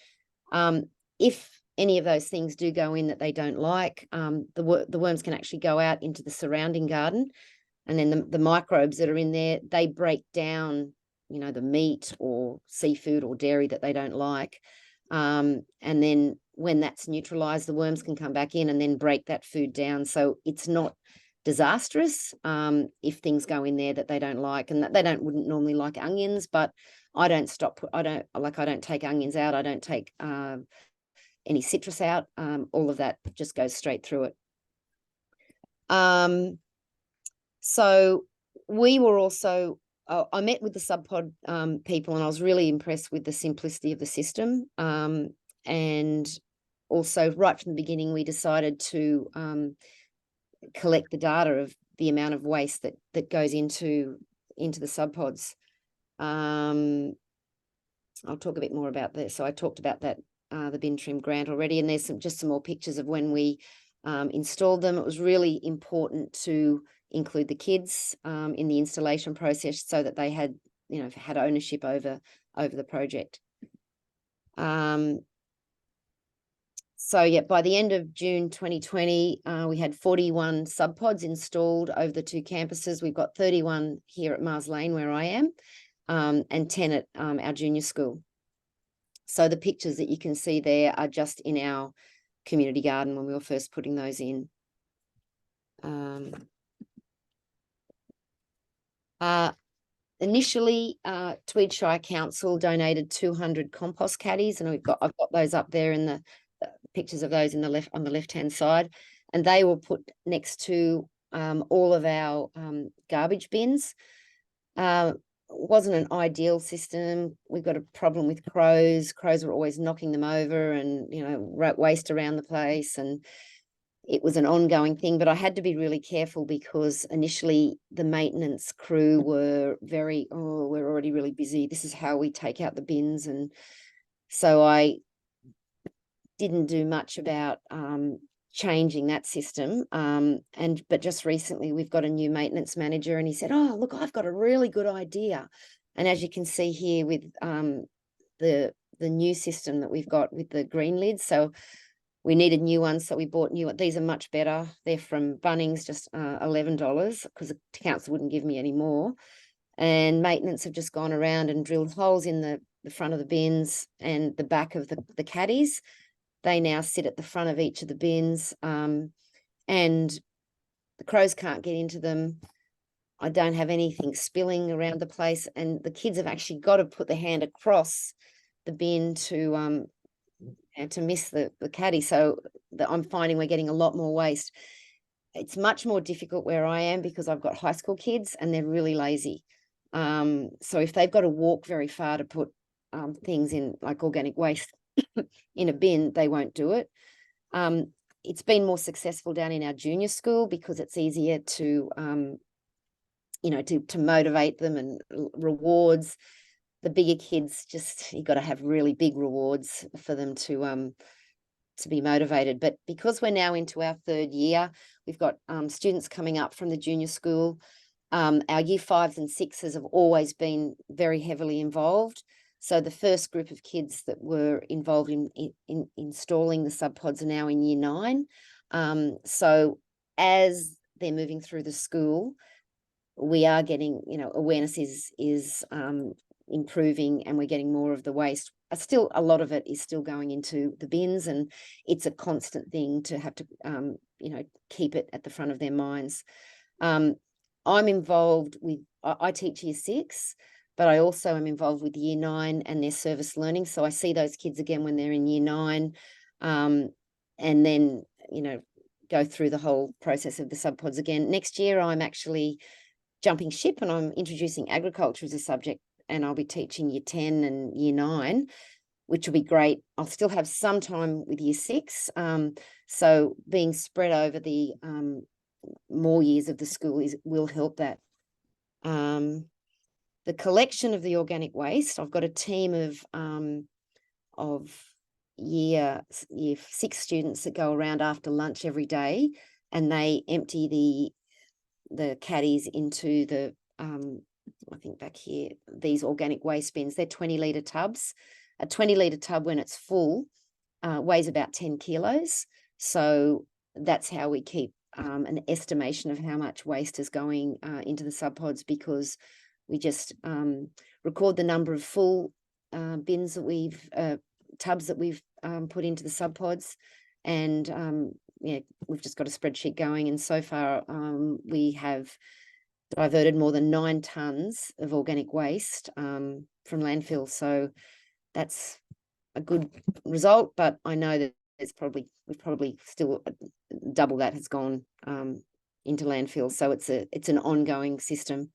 If any of those things do go in that they don't like, the worms can actually go out into the surrounding garden, and then the microbes that are in there, they break down, the meat or seafood or dairy that they don't like. And then when that's neutralized, the worms can come back in and then break that food down. So it's not disastrous if things go in there that they don't like, and that they wouldn't normally like onions, but I don't take onions out. I don't take any citrus out. All of that just goes straight through it. So we were also, I met with the SubPod people, and I was really impressed with the simplicity of the system. And also right from the beginning, we decided to collect the data of the amount of waste that goes into the SubPods. I'll talk a bit more about this. So I talked about that, the bin trim grant already, and there's just some more pictures of when we installed them. It was really important to include the kids in the installation process so that they had ownership over the project. So yeah, by the end of June 2020, we had 41 SubPods installed over the two campuses. We've got 31 here at Mars Lane, where I am, and 10 at our junior school. So the pictures that you can see there are just in our community garden when we were first putting those in. Initially, Tweed Shire Council donated 200 compost caddies, and I've got those up there in the pictures of those on the left-hand side, and they were put next to all of our garbage bins. wasn't an ideal system. We've got a problem with crows. Crows were always knocking them over and, you know, waste around the place. And it was an ongoing thing, but I had to be really careful because initially the maintenance crew were very, oh, we're already really busy. This is how we take out the bins. And so I didn't do much about changing that system. But just recently we've got a new maintenance manager and he said, oh, look, I've got a really good idea. And as you can see here with the new system that we've got with the green lids. So we needed new ones, so we bought new. These are much better. They're from Bunnings, just $11 because the council wouldn't give me any more. And maintenance have just gone around and drilled holes in the front of the bins and the back of the caddies. They now sit at the front of each of the bins, and the crows can't get into them. I don't have anything spilling around the place, and the kids have actually got to put their hand across the bin to miss the caddy. So I'm finding we're getting a lot more waste. It's much more difficult where I am because I've got high school kids and they're really lazy. So if they've got to walk very far to put things in, like organic waste in a bin, they won't do it. It's been more successful down in our junior school because it's easier to to motivate them, and rewards. The bigger kids, just you got to have really big rewards for them to be motivated. But because we're now into our 3rd year, we've got students coming up from the junior school. Our year 5s and 6s have always been very heavily involved. So the first group of kids that were involved in installing the sub pods are now in year 9. So as they're moving through the school, we are getting, awareness is improving, and we're getting more of the waste. Still, a lot of it is still going into the bins, and it's a constant thing to have to, keep it at the front of their minds. I'm involved with, I teach year 6, but I also am involved with year 9 and their service learning. So I see those kids again when they're in year 9, and then, go through the whole process of the sub pods again. Next year, I'm actually jumping ship and I'm introducing agriculture as a subject, and I'll be teaching year 10 and year 9, which will be great. I'll still have some time with year 6. So being spread over the more years of the school will help that. The collection of the organic waste, I've got a team of year 6 students that go around after lunch every day, and they empty the caddies into the I think back here, these organic waste bins. They're 20-litre tubs. A 20-litre tub, when it's full, weighs about 10 kilos. So that's how we keep an estimation of how much waste is going into the sub pods, because we just record the number of full bins that tubs that we've put into the sub pods, and we've just got a spreadsheet going. And so far we have diverted more than 9 tons of organic waste from landfill. So that's a good result, but I know that we've probably still double that has gone into landfill. So it's an ongoing system.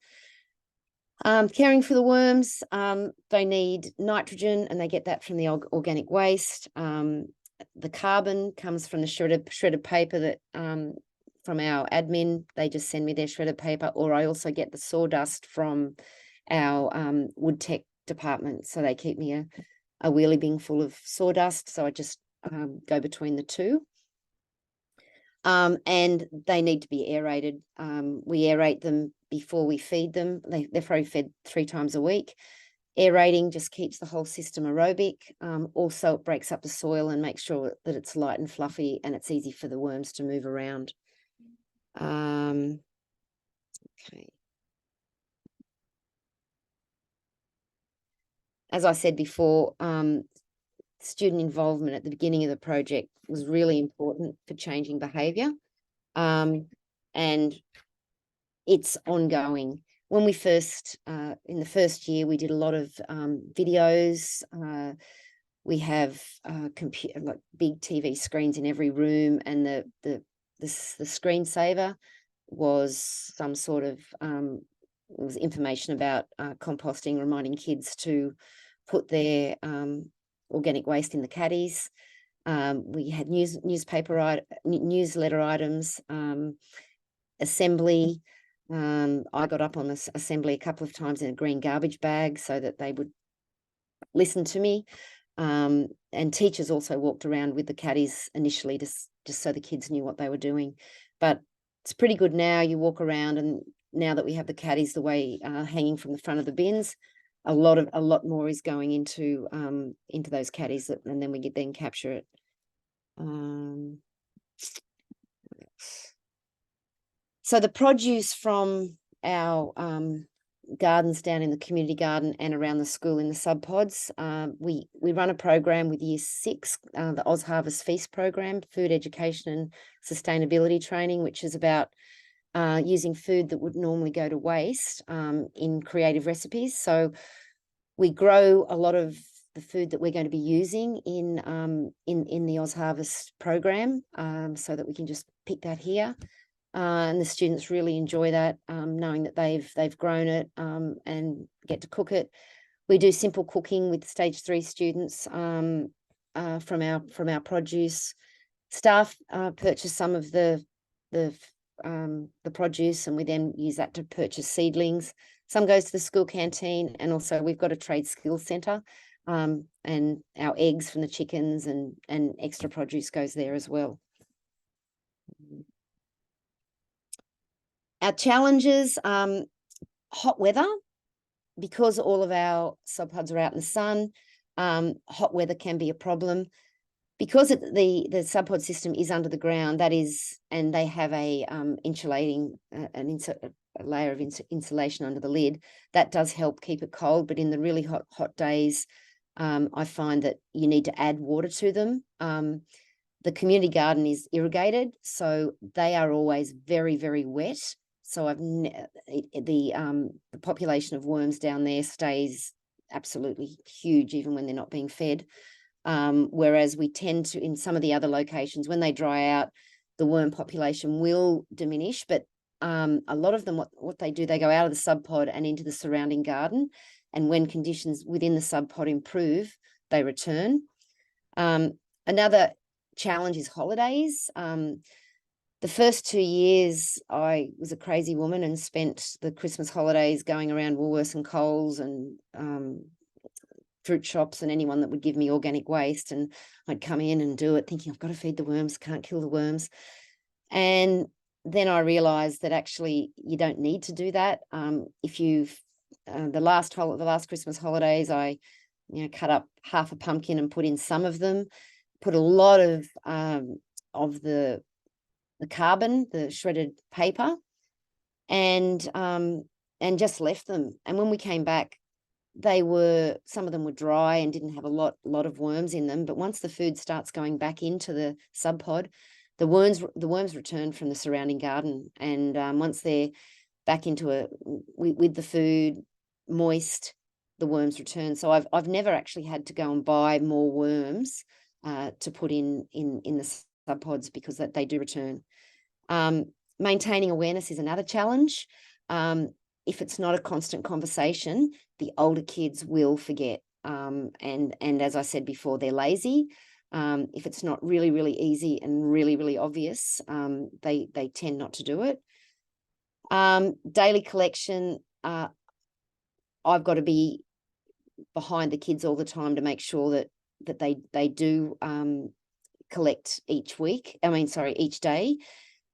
Caring for the worms, they need nitrogen, and they get that from the organic waste. The carbon comes from the shredded paper that from our admin. They just send me their shredded paper, or I also get the sawdust from our wood tech department. So they keep me a wheelie bin full of sawdust. So I just go between the two. And they need to be aerated. We aerate them before we feed them. They're probably fed 3 times a week. Aerating just keeps the whole system aerobic. Also, it breaks up the soil and makes sure that it's light and fluffy, and it's easy for the worms to move around. Okay. As I said before, student involvement at the beginning of the project was really important for changing behaviour, and it's ongoing. When we first, in the first year, we did a lot of videos. We have like big TV screens in every room, and the screensaver was some sort of was information about composting, reminding kids to put their organic waste in the caddies. We had newsletter items, assembly. I got up on this assembly a couple of times in a green garbage bag so that they would listen to me. And teachers also walked around with the caddies initially just so the kids knew what they were doing. But it's pretty good now. You walk around, and now that we have the caddies the way hanging from the front of the bins, a lot more is going into those caddies, and then we then capture it. So the produce from our gardens down in the community garden and around the school in the sub pods, we run a program with Year 6, the Oz Harvest Feast program, food education and sustainability training, which is about using food that would normally go to waste in creative recipes. So we grow a lot of the food that we're going to be using in the Oz Harvest program, so that we can just pick that here. And the students really enjoy that, knowing that they've grown it and get to cook it. We do simple cooking with stage 3 students from our produce. Staff purchase some of the produce, and we then use that to purchase seedlings. Some goes to the school canteen, and also we've got a trade skills centre, and our eggs from the chickens and extra produce goes there as well. Our challenges, hot weather, because all of our sub pods are out in the sun. Hot weather can be a problem. Because the sub pod system is under the ground, and they have a insulating a layer of insulation under the lid, that does help keep it cold. But in the really hot days, I find that you need to add water to them. The community garden is irrigated, so they are always very, very wet. So the population of worms down there stays absolutely huge, even when they're not being fed. Whereas we tend to, in some of the other locations, when they dry out, the worm population will diminish. But a lot of them, what they do, they go out of the sub pod and into the surrounding garden. And when conditions within the sub pod improve, they return. Another challenge is holidays. The first 2 years, I was a crazy woman and spent the Christmas holidays going around Woolworths and Coles and fruit shops and anyone that would give me organic waste. And I'd come in and do it thinking, I've got to feed the worms, can't kill the worms. And then I realised that actually you don't need to do that. If you've the last Christmas holidays, I cut up half a pumpkin and put in some of them, put a lot of the carbon, the shredded paper, and just left them. And when we came back, some of them were dry and didn't have a lot of worms in them. But once the food starts going back into the sub pod, the worms return from the surrounding garden. And once they're back into with the food moist, the worms return. So I've never actually had to go and buy more worms to put in the sub pods, because they do return. Maintaining awareness is another challenge. If it's not a constant conversation, the older kids will forget. And as I said before, they're lazy. If it's not really, really easy and really, really obvious, they tend not to do it. Daily collection, I've got to be behind the kids all the time to make sure that they do collect each day,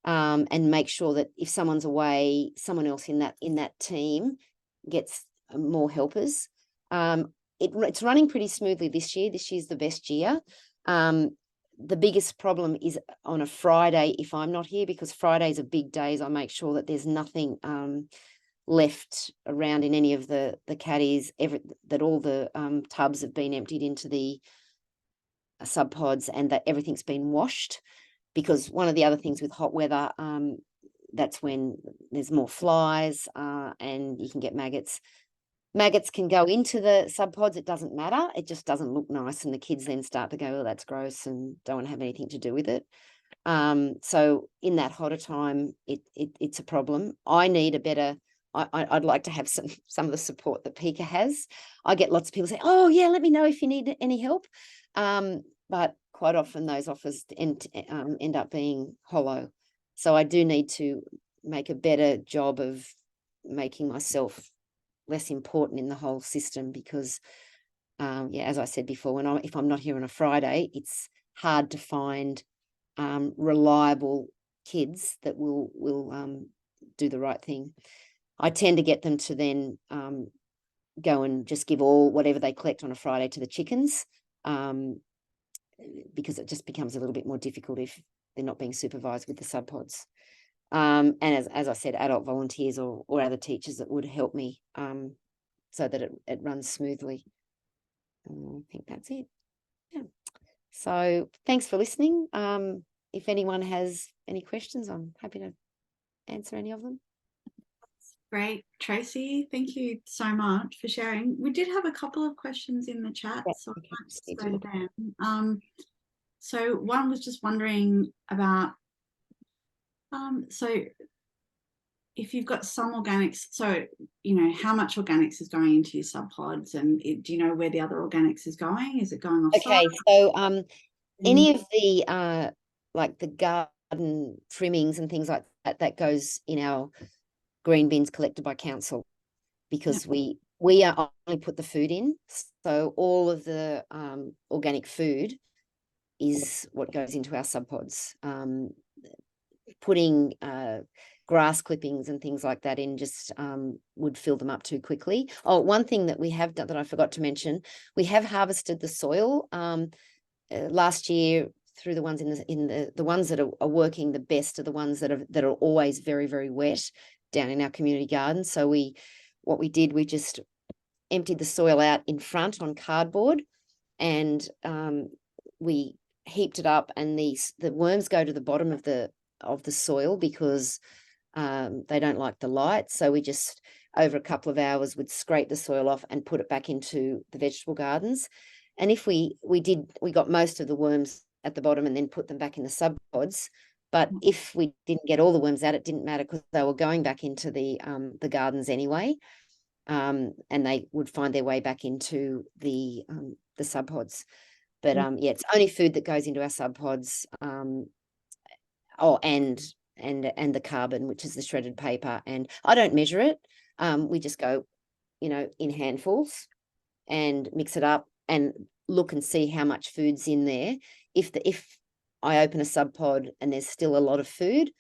and make sure that if someone's away, someone else in that team gets more helpers. It's running pretty smoothly this year. This year's the best year. The biggest problem is on a Friday if I'm not here, because Fridays are big days. I make sure that there's nothing left around in any of the caddies, that all the tubs have been emptied into the sub pods, and that everything's been washed. Because one of the other things with hot weather, that's when there's more flies and you can get maggots. Maggots can go into the sub pods. It doesn't matter. It just doesn't look nice. And the kids then start to go, oh, that's gross, and don't want to have anything to do with it. So in that hotter time, it's a problem. I need a better I'd like to have some of the support that Pika has. I get lots of people say, oh yeah, let me know if you need any help. But quite often those offers end up being hollow. So I do need to make a better job of making myself less important in the whole system, because yeah, as I said before, if I'm not here on a Friday, it's hard to find reliable kids that will do the right thing. I tend to get them to then go and just give whatever they collect on a Friday to the chickens, because it just becomes a little bit more difficult if they're not being supervised with the sub pods. And as I said, adult volunteers or other teachers that would help me so that it runs smoothly. I think that's it. Yeah. So thanks for listening. If anyone has any questions, I'm happy to answer any of them. Great, Tracy. Thank you so much for sharing. We did have a couple of questions in the chat, so I might just go to them. So one was just wondering about, so if you've got some organics, so, you know, how much organics is going into your sub pods, and do you know where the other organics is going? Is it going off? Okay, so any of the like the garden trimmings and things like that goes in our green bins collected by council, because we are only put the food in. So all of the organic food is what goes into our sub pods. Putting grass clippings and things like that in just would fill them up too quickly. Oh, one thing that we have done that I forgot to mention, we have harvested the soil last year through the ones the ones that are working the best are the ones that are always very, very wet down in our community garden. So what we did, we just emptied the soil out in front on cardboard, and we heaped it up, and the worms go to the bottom of the soil because they don't like the light. So we just, over a couple of hours, would scrape the soil off and put it back into the vegetable gardens. And if we got most of the worms at the bottom and then put them back in the sub pods. But if we didn't get all the worms out, it didn't matter, because they were going back into the gardens anyway, and they would find their way back into the sub pods. But yeah, it's only food that goes into our sub pods. Oh, and the carbon, which is the shredded paper. And I don't measure it. We just go, you know, in handfuls and mix it up and look and see how much food's in there. If I open a sub pod and there's still a lot of food,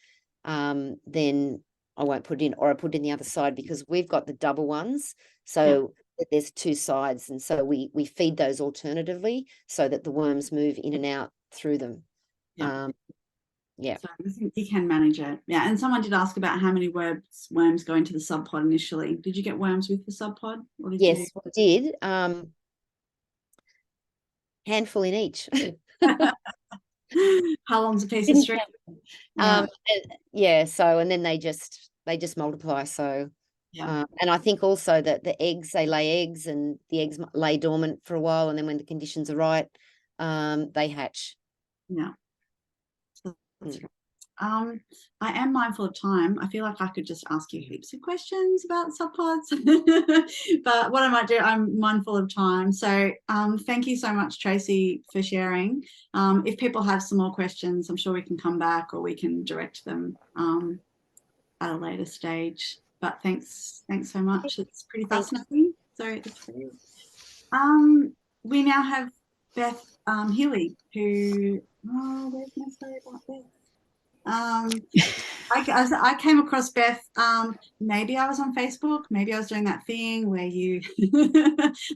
then I won't put it in, or I put it in the other side, because we've got the double ones. So there's two sides. And so we feed those alternatively so that the worms move in and out through them. Yeah. So I think you can manage it. Yeah. And someone did ask about how many worms go into the sub pod initially. Did you get worms with the sub pod? Yes, we did. Handful in each. How long's a piece of string? Yeah. So, and then they just multiply. So, and I think also that the eggs, they lay eggs, and the eggs lay dormant for a while, and then when the conditions are right, they hatch. Yeah. That's right. I am mindful of time. I feel like I could just ask you heaps of questions about sub pods, but what I might do, I'm mindful of time. So thank you so much, Tracy, for sharing. If people have some more questions, I'm sure we can come back, or we can direct them at a later stage. But thanks so much. It's pretty fascinating. So it's pretty. We now have Beth Healy, who, where's my story about Beth? I came across Beth, maybe I was on Facebook, maybe I was doing that thing where you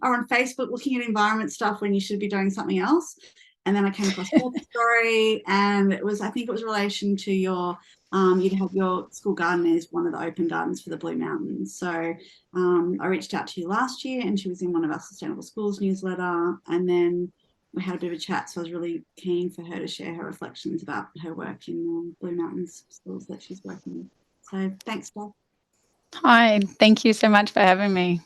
are on Facebook looking at environment stuff when you should be doing something else. And then I came across Beth's story, and I think it was in relation to your, you'd have your school garden as one of the open gardens for the Blue Mountains. So I reached out to you last year, and she was in one of our Sustainable Schools newsletter, and then we had a bit of a chat, so I was really keen for her to share her reflections about her work in Blue Mountains schools that she's working with. So thanks, Beth. Hi, thank you so much for having me.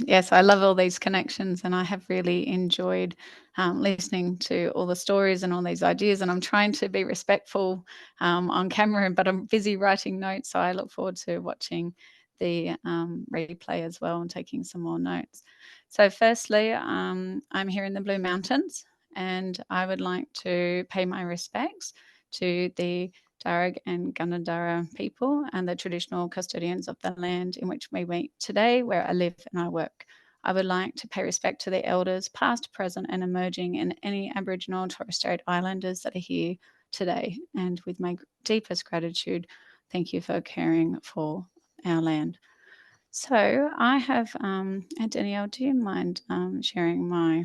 Yes, I love all these connections, and I have really enjoyed listening to all the stories and all these ideas, and I'm trying to be respectful on camera, but I'm busy writing notes, so I look forward to watching the replay as well and taking some more notes. So firstly, I'm here in the Blue Mountains, and I would like to pay my respects to the Darug and Gunnedah people and the traditional custodians of the land in which we meet today, where I live and I work. I would like to pay respect to the elders, past, present, and emerging, and any Aboriginal and Torres Strait Islanders that are here today. And with my deepest gratitude, thank you for caring for our land. So I have, and Danielle, do you mind sharing my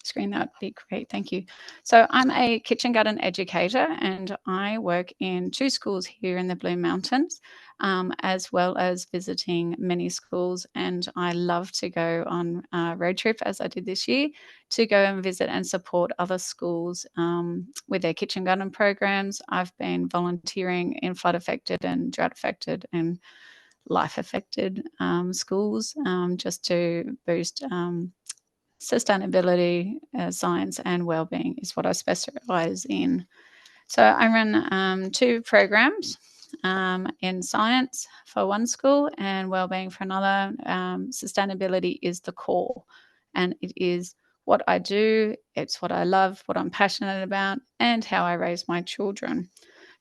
screen? That would be great. Thank you. So I'm a kitchen garden educator, and I work in 2 schools here in the Blue Mountains, as well as visiting many schools. And I love to go on a road trip, as I did this year, to go and visit and support other schools with their kitchen garden programs. I've been volunteering in flood affected and drought affected and life affected schools just to boost sustainability, science and wellbeing is what I specialise in. So I run 2 programs in science for one school and wellbeing for another. Sustainability is the core, and it is what I do, it's what I love, what I'm passionate about, and how I raise my children.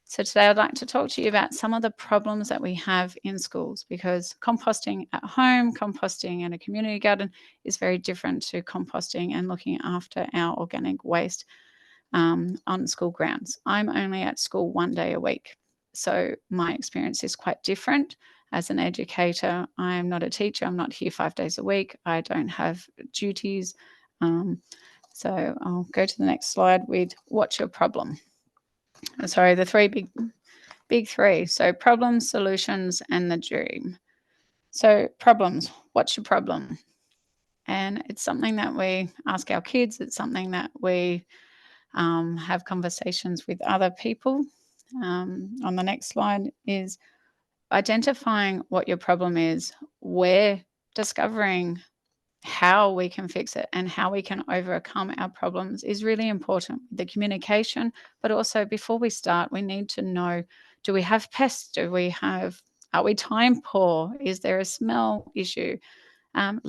So today I'd like to talk to you about some of the problems that we have in schools, because composting at home, composting in a community garden is very different to composting and looking after our organic waste on school grounds. I'm only at school 1 day a week, so my experience is quite different. As an educator, I'm not a teacher. I'm not here 5 days a week. I don't have duties. So I'll go to the next slide with what's your problem? Sorry, the 3 big 3. So problems, solutions, and the dream. So problems, what's your problem? And it's something that we ask our kids. It's something that we have conversations with other people. On the next slide is identifying what your problem is. We're discovering how we can fix it and how we can overcome our problems is really important. The communication, but also before we start, we need to know, do we have pests? Are we time poor? Is there a smell issue?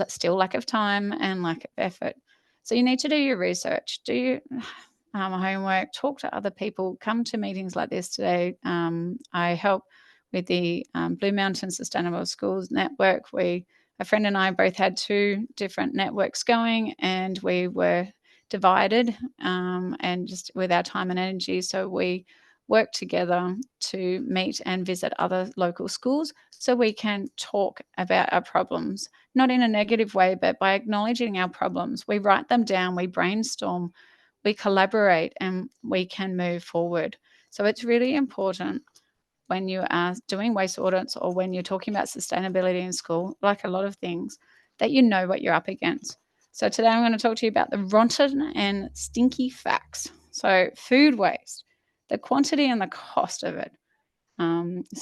Still lack of time and lack of effort. So you need to do your research, do your homework, talk to other people, come to meetings like this today. I help with the Blue Mountain Sustainable Schools Network. A friend and I both had 2 different networks going, and we were divided and just with our time and energy. So we work together to meet and visit other local schools so we can talk about our problems, not in a negative way, but by acknowledging our problems. We write them down, we brainstorm, we collaborate, and we can move forward. So it's really important when you are doing waste audits or when you're talking about sustainability in school, like a lot of things, that you know what you're up against. So today I'm going to talk to you about the rotten and stinky facts. So food waste, the quantity and the cost of it. So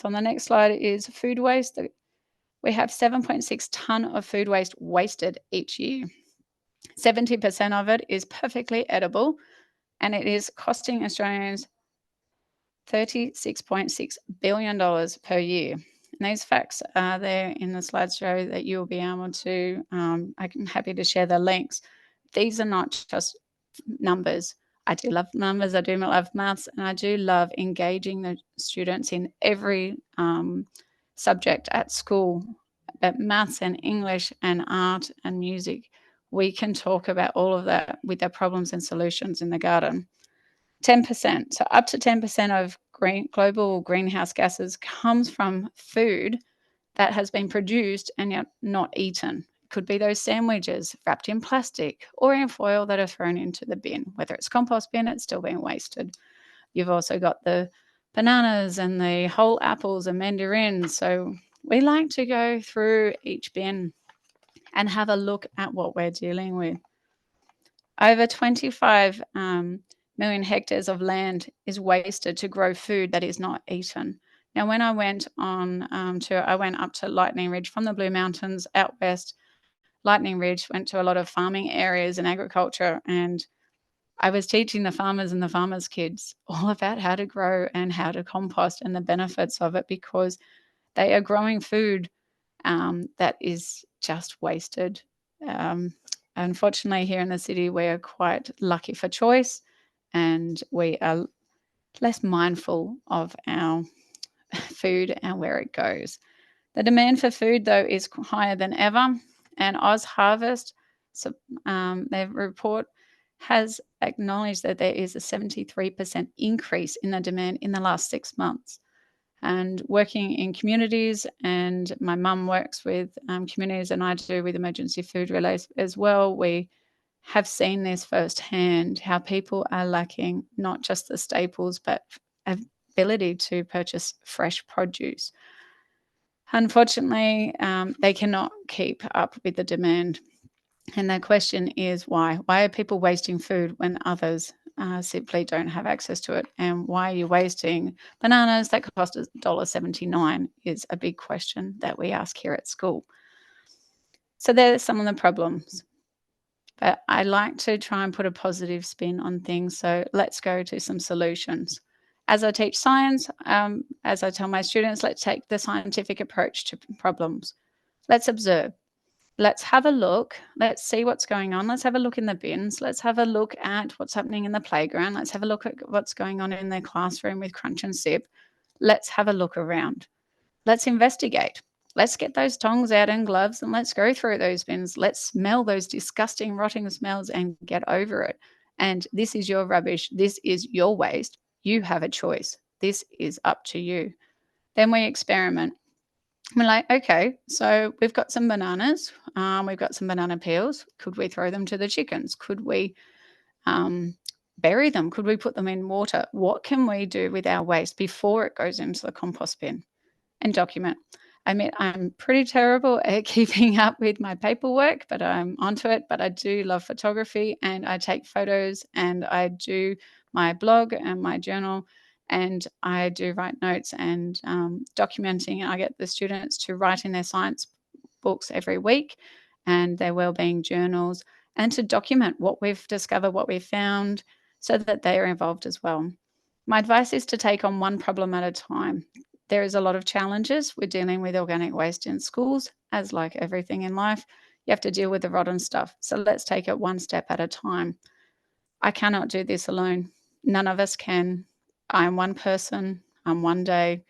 on the next slide is food waste. We have 7.6 tonne of food waste wasted each year. 70% of it is perfectly edible, and it is costing Australians $36.6 billion per year. And these facts are there in the slideshow that you'll be able to, I'm happy to share the links. These are not just numbers. I do love numbers, I do love maths, and I do love engaging the students in every subject at school. But maths and English and art and music, we can talk about all of that with their problems and solutions in the garden. 10%, so up to 10% of global greenhouse gases comes from food that has been produced and yet not eaten. It could be those sandwiches wrapped in plastic or in foil that are thrown into the bin. Whether it's compost bin, it's still being wasted. You've also got the bananas and the whole apples and mandarins. So we like to go through each bin and have a look at what we're dealing with. Over 25 million hectares of land is wasted to grow food that is not eaten. Now, when I went on I went up to Lightning Ridge from the Blue Mountains out west. Lightning Ridge, went to a lot of farming areas and agriculture, and I was teaching the farmers and the farmers' kids all about how to grow and how to compost and the benefits of it, because They are growing food that is just wasted. Unfortunately, here in the city, we are quite lucky for choice, and we are less mindful of our food and where it goes. The demand for food, though, is higher than ever, and Oz Harvest, their report has acknowledged that there is a 73% increase in the demand in the last 6 months. And working in communities, and my mum works with communities, and I do with emergency food relays as well, we have seen this firsthand, how people are lacking not just the staples, but ability to purchase fresh produce. Unfortunately, they cannot keep up with the demand. And the question is why? Why are people wasting food when others simply don't have access to it? And why are you wasting bananas that cost $1.79 is a big question that we ask here at school. So there's some of the problems. But I like to try and put a positive spin on things. So let's go to some solutions. As I teach science, as I tell my students, let's take the scientific approach to problems. Let's observe. Let's have a look. Let's see what's going on. Let's have a look in the bins. Let's have a look at what's happening in the playground. Let's have a look at what's going on in the classroom with crunch and sip. Let's have a look around. Let's investigate. Let's get those tongs out and gloves, and let's go through those bins. Let's smell those disgusting, rotting smells and get over it. And this is your rubbish. This is your waste. You have a choice. This is up to you. Then we experiment. We're like, okay, so we've got some bananas. We've got some banana peels. Could we throw them to the chickens? Could we bury them? Could we put them in water? What can we do with our waste before it goes into the compost bin? And document. I mean, I'm pretty terrible at keeping up with my paperwork, but I'm onto it. But I do love photography, and I take photos, and I do my blog and my journal, and I do write notes and documenting. I get the students to write in their science books every week and their wellbeing journals, and to document what we've discovered, what we've found, so that they are involved as well. My advice is to take on one problem at a time. There is a lot of challenges with dealing with organic waste in schools, as like everything in life, you have to deal with the rotten stuff. So let's take it one step at a time. I cannot do this alone. None of us can. I'm one person. I'm one day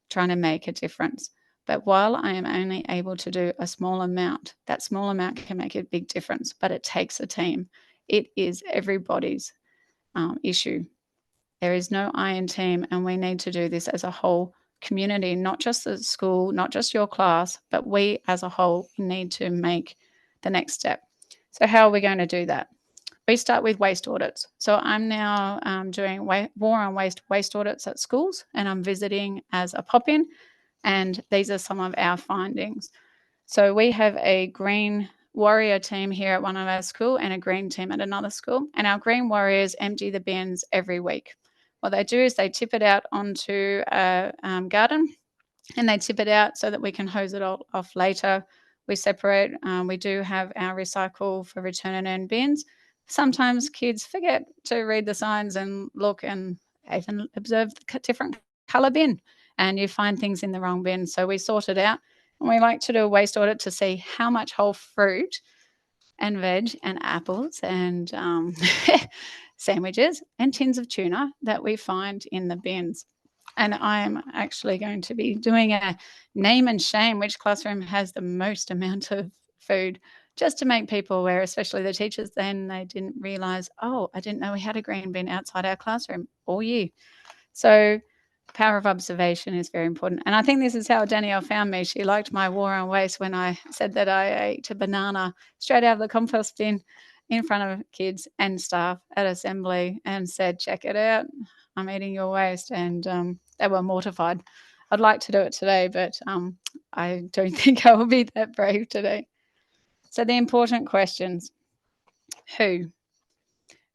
trying to make a difference. But while I am only able to do a small amount, that small amount can make a big difference, but it takes a team. It is everybody's issue. There is no I in team, and we need to do this as a whole community, not just the school, not just your class, but we as a whole need to make the next step. So how are we going to do that? We start with waste audits. So I'm now doing war on waste audits at schools, and I'm visiting as a pop-in, and these are some of our findings. So we have a green warrior team here at one of our school and a green team at another school, and our green warriors empty the bins every week. What they do is they tip it out onto a garden, and they tip it out so that we can hose it all off later. We separate. We do have our recycle for return and earn bins. Sometimes kids forget to read the signs and look and even observe the different colour bin, and you find things in the wrong bin. So we sort it out, and we like to do a waste audit to see how much whole fruit and veg and apples and sandwiches and tins of tuna that we find in the bins. And I'm actually going to be doing a name and shame which classroom has the most amount of food, just to make people aware, especially the teachers. Then they didn't realize, oh, I didn't know we had a green bin outside our classroom all year. So power of observation is very important. And I think this is how Danielle found me. She liked my war on waste when I said that I ate a banana straight out of the compost bin in front of kids and staff at assembly, and said, check it out, I'm eating your waste. And they were mortified. I'd like to do it today, but I don't think I will be that brave today. So the important questions: who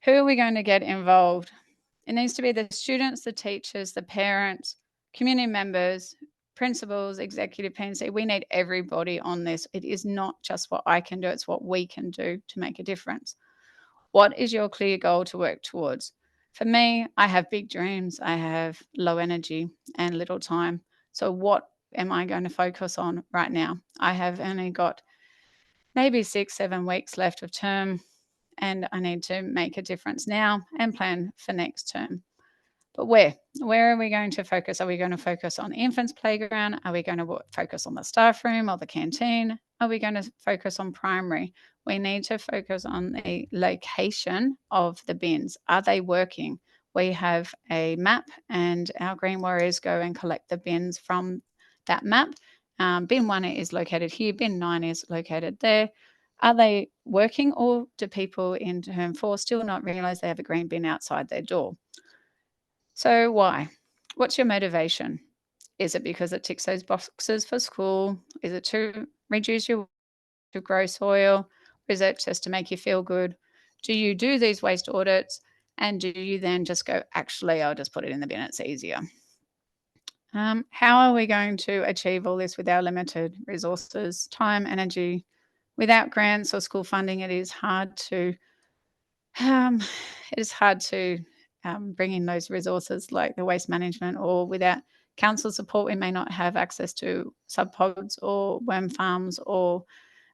are we going to get involved? It needs to be the students, the teachers, the parents, community members, principals, executive PNC. We need everybody on this. It is not just what I can do, it's what we can do to make a difference. What is your clear goal to work towards? For me, I have big dreams. I have low energy and little time. So what am I going to focus on right now? I have only got maybe 6-7 weeks left of term, and I need to make a difference now and plan for next term. But where are we going to focus? Are we going to focus on infants playground? Are we going to focus on the staff room or the canteen? Are we going to focus on primary? We need to focus on the location of the bins. Are they working? We have a map, and our Green Warriors go and collect the bins from that map. Bin 1 is located here, bin 9 is located there. Are they working, or do people in term 4 still not realise they have a green bin outside their door? So why? What's your motivation? Is it because it ticks those boxes for school? Is it to reduce your to grow soil? Or is it just to make you feel good? Do you do these waste audits, and do you then just go, actually, I'll just put it in the bin, it's easier? How are we going to achieve all this with our limited resources, time, energy? Without grants or school funding, it is hard to bring in those resources like the waste management, or without council support, we may not have access to subpods or worm farms or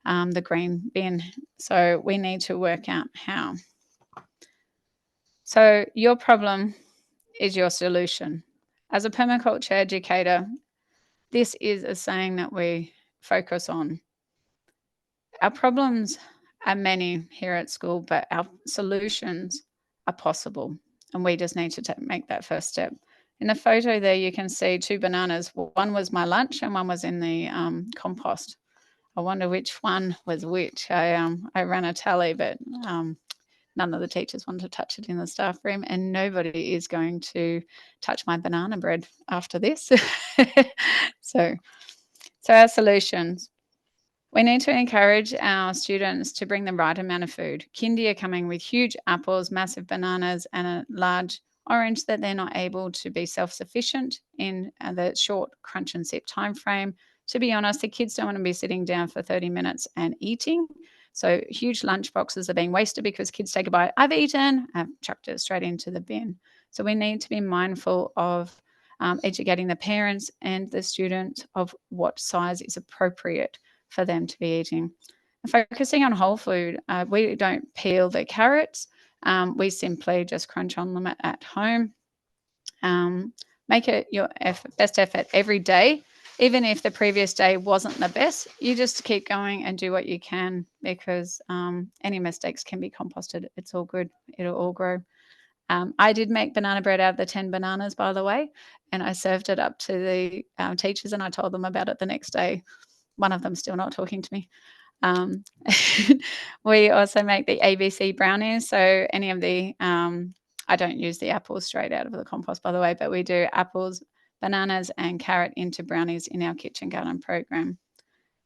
the green bin. So we need to work out how. So your problem is your solution. As a permaculture educator, this is a saying that we focus on. Our problems are many here at school, but our solutions are possible, and we just need to make that first step. In the photo there, you can see 2 bananas. One was my lunch and one was in the compost. I wonder which one was which. I ran a tally, but none of the teachers wanted to touch it in the staff room, and nobody is going to touch my banana bread after this. So our solutions. We need to encourage our students to bring the right amount of food. Kindy are coming with huge apples, massive bananas, and a large orange that they're not able to be self-sufficient in the short crunch and sip time frame. To be honest, the kids don't want to be sitting down for 30 minutes and eating. So huge lunch boxes are being wasted because kids take a bite. I've eaten, I've chucked it straight into the bin. So we need to be mindful of educating the parents and the students of what size is appropriate for them to be eating. Focusing on whole food, we don't peel the carrots. We simply just crunch on them at home. Make it your best effort every day. Even if the previous day wasn't the best, you just keep going and do what you can, because any mistakes can be composted. It's all good. It'll all grow. I did make banana bread out of the 10 bananas, by the way, and I served it up to the teachers, and I told them about it the next day. One of them still not talking to me. We also make the ABC brownies. So any of the, I don't use the apples straight out of the compost, by the way, but we do apples, bananas and carrot into brownies in our kitchen garden program.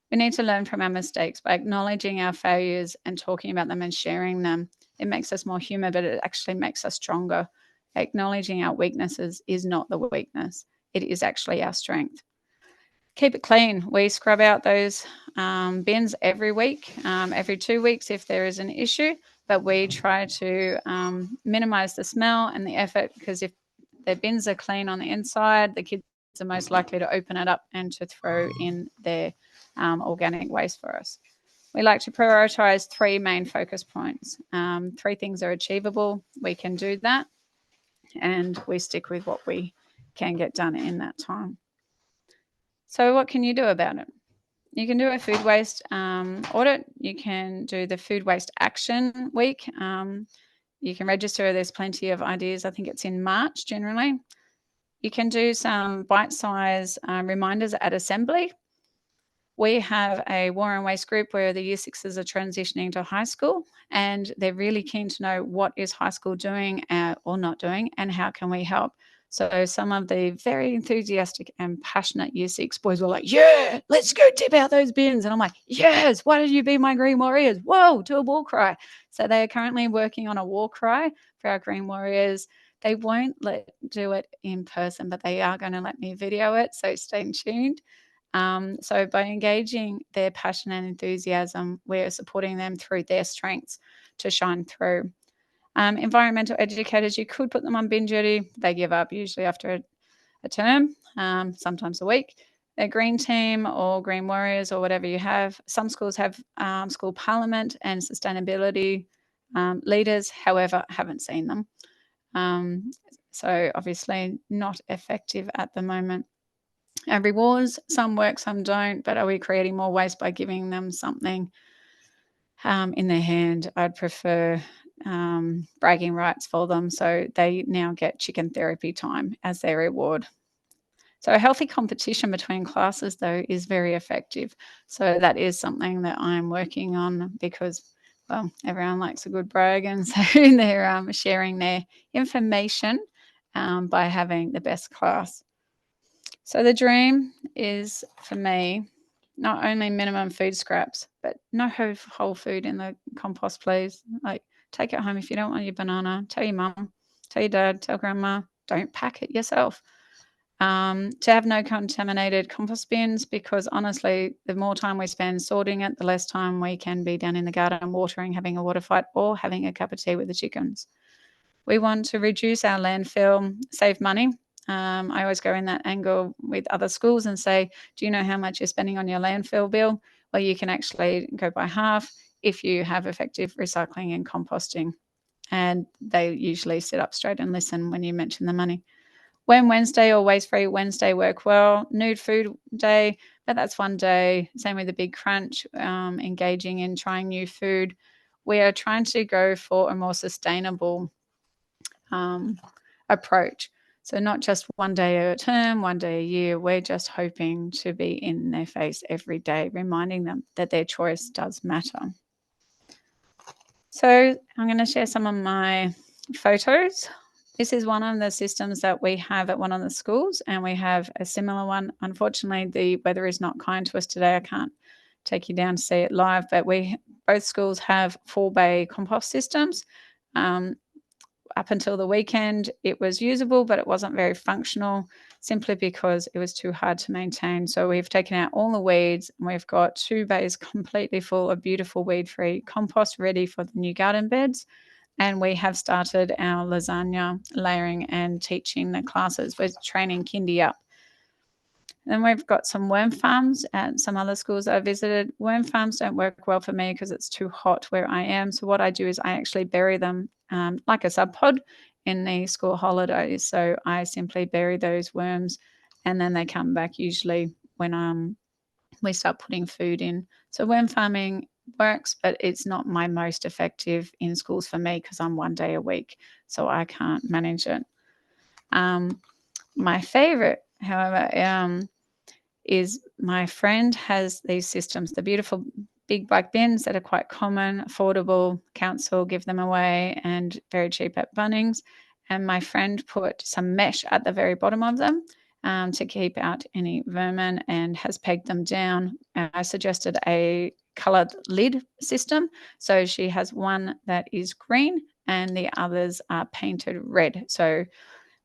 We need to learn from our mistakes by acknowledging our failures and talking about them and sharing them. It makes us more human, but it actually makes us stronger. Acknowledging our weaknesses is not the weakness. It is actually our strength. Keep it clean. We scrub out those bins every week, every 2 weeks if there is an issue, but we try to minimize the smell and the effort, because if the bins are clean on the inside, the kids are most likely to open it up and to throw in their organic waste for us. We like to prioritize 3 main focus points. 3 things are achievable. We can do that, and we stick with what we can get done in that time. So what can you do about it? You can do a food waste audit. You can do the food waste action week. You can register. There's plenty of ideas. I think it's in March generally. You can do some bite-size reminders at assembly. We have a war and waste group where the year 6s are transitioning to high school, and they're really keen to know what is high school doing or not doing, and how can we help. So some of the very enthusiastic and passionate year 6 boys were like, yeah, let's go tip out those bins. And I'm like, yes, why don't you be my Green Warriors? Whoa, to a war cry. So they are currently working on a war cry for our Green Warriors. They won't do it in person, but they are going to let me video it. So stay tuned. So by engaging their passion and enthusiasm, we're supporting them through their strengths to shine through. Environmental educators, you could put them on bin duty. They give up usually after a term, sometimes a week. a green team or green warriors or whatever you have. Some schools have school parliament and sustainability leaders, however, haven't seen them. So obviously not effective at the moment. And rewards, some work, some don't, but are we creating more waste by giving them something in their hand? I'd prefer bragging rights for them, so they now get chicken therapy time as their reward. So a healthy competition between classes, though, is very effective. So that is something that I'm working on because, well, everyone likes a good brag, and so they're sharing their information by having the best class. So the dream is, for me, not only minimum food scraps, but no whole food in the compost, please. Like, take it home if you don't want your banana. Tell your mum, tell your dad, tell grandma. Don't pack it yourself. To have no contaminated compost bins, because honestly, the more time we spend sorting it, the less time we can be down in the garden watering, having a water fight, or having a cup of tea with the chickens. We want to reduce our landfill, save money. I always go in that angle with other schools and say, do you know how much you're spending on your landfill bill? Well, you can actually go by half if you have effective recycling and composting. And they usually sit up straight and listen when you mention the money. When Wednesday or Waste-Free Wednesday work well, Nude Food Day, but that's one day. Same with the Big Crunch, engaging in trying new food. We are trying to go for a more sustainable approach. So not just one day a term, one day a year. We're just hoping to be in their face every day, reminding them that their choice does matter. So I'm going to share some of my photos. This is one of the systems that we have at one of the schools, and we have a similar one. Unfortunately, the weather is not kind to us today. I can't take you down to see it live, but both schools have 4-bay compost systems. Up until the weekend, it was usable, but it wasn't very functional, simply because it was too hard to maintain. So we've taken out all the weeds, and we've got 2 bays completely full of beautiful weed-free compost ready for the new garden beds. And we have started our lasagna layering and teaching the classes. We're training kindy up. Then we've got some worm farms at some other schools I visited. Worm farms don't work well for me because it's too hot where I am. So what I do is I actually bury them like a sub pod in the school holidays. So I simply bury those worms, and then they come back usually when we start putting food in. So worm farming works, but it's not my most effective in schools for me because I'm 1 day a week, so I can't manage it. My favorite, however, is my friend has these systems, the beautiful big black bins that are quite common, affordable, council give them away, and very cheap at Bunnings. And my friend put some mesh at the very bottom of them to keep out any vermin, and has pegged them down. I suggested a coloured lid system. So she has one that is green and the others are painted red. So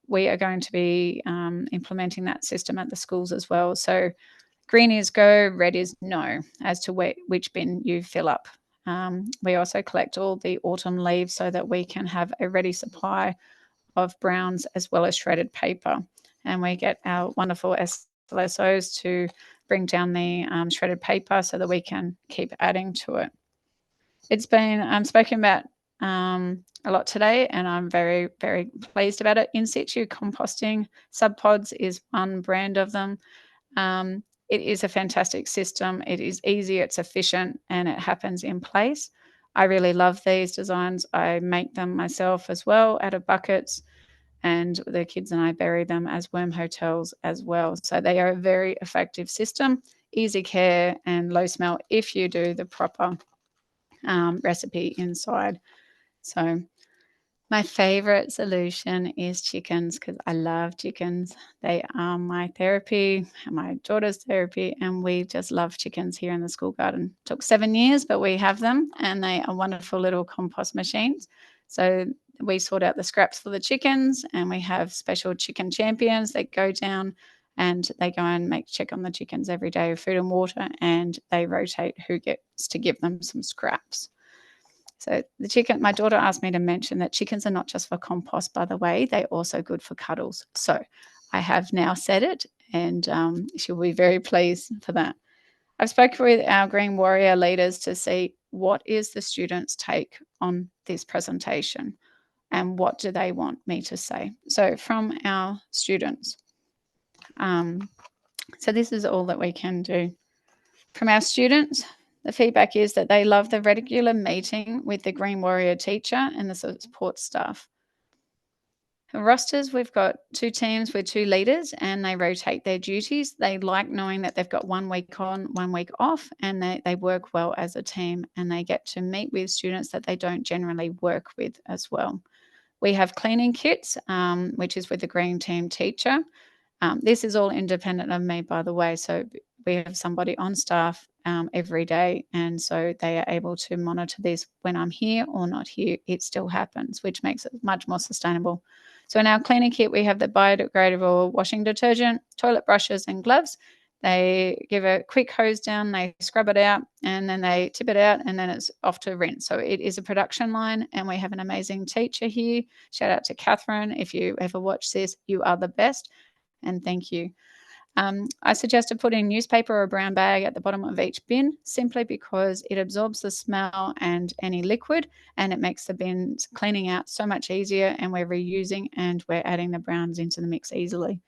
we are going to be implementing that system at the schools as well. So green is go, red is no, as to which bin you fill up. We also collect all the autumn leaves so that we can have a ready supply of browns as well as shredded paper. And we get our wonderful SLSOs to bring down the shredded paper so that we can keep adding to it. It's been spoken about a lot today, and I'm very, very pleased about it. In situ composting subpods is one brand of them. It is a fantastic system. It is easy, it's efficient, and it happens in place. I really love these designs. I make them myself as well out of buckets, and the kids and I bury them as worm hotels as well. So they are a very effective system, easy care and low smell if you do the proper recipe inside. So my favorite solution is chickens, because I love chickens. They are my therapy, my daughter's therapy, and we just love chickens here in the school garden. It took 7 years, but we have them, and they are wonderful little compost machines. So we sort out the scraps for the chickens, and we have special chicken champions that go down and they go and check on the chickens every day with food and water, and they rotate who gets to give them some scraps. So the chicken, my daughter asked me to mention that chickens are not just for compost, by the way, they're also good for cuddles. So I have now said it, and she'll be very pleased for that. I've spoken with our Green Warrior leaders to see what is the students' take on this presentation and what do they want me to say. So from our students, so this is all that we can do. From our students, the feedback is that they love the regular meeting with the Green Warrior teacher and the support staff. Rosters, we've got 2 teams with 2 leaders and they rotate their duties. They like knowing that they've got 1 week on, 1 week off, and they work well as a team, and they get to meet with students that they don't generally work with as well. We have cleaning kits, which is with the green team teacher. This is all independent of me, by the way. So we have somebody on staff every day, and so they are able to monitor this when I'm here or not here. It still happens, which makes it much more sustainable. So in our cleaning kit, we have the biodegradable washing detergent, toilet brushes and gloves. They give a quick hose down, they scrub it out, and then they tip it out, and then it's off to rinse. So it is a production line, and we have an amazing teacher here. Shout out to Catherine. If you ever watch this, you are the best, and thank you. I suggested putting newspaper or a brown bag at the bottom of each bin, simply because it absorbs the smell and any liquid, and it makes the bins cleaning out so much easier, and we're reusing and we're adding the browns into the mix easily.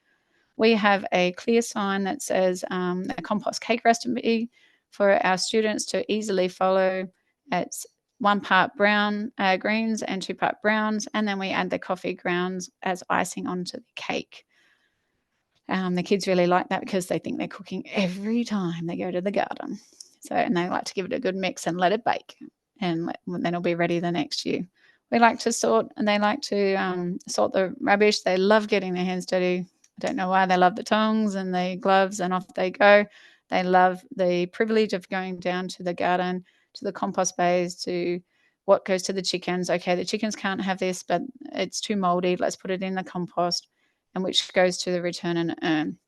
We have a clear sign that says a compost cake recipe for our students to easily follow. It's 1 part brown greens and 2 part browns, and then we add the coffee grounds as icing onto the cake. The kids really like that because they think they're cooking every time they go to the garden. So, and they like to give it a good mix and let it bake, and then it'll be ready the next year. We like to sort, and they like to sort the rubbish. They love getting their hands dirty. I don't know why. They love the tongs and the gloves, and off they go. They love the privilege of going down to the garden, to the compost bays, to what goes to the chickens. Okay, the chickens can't have this, but it's too moldy. Let's put it in the compost, and which goes to the return and earn.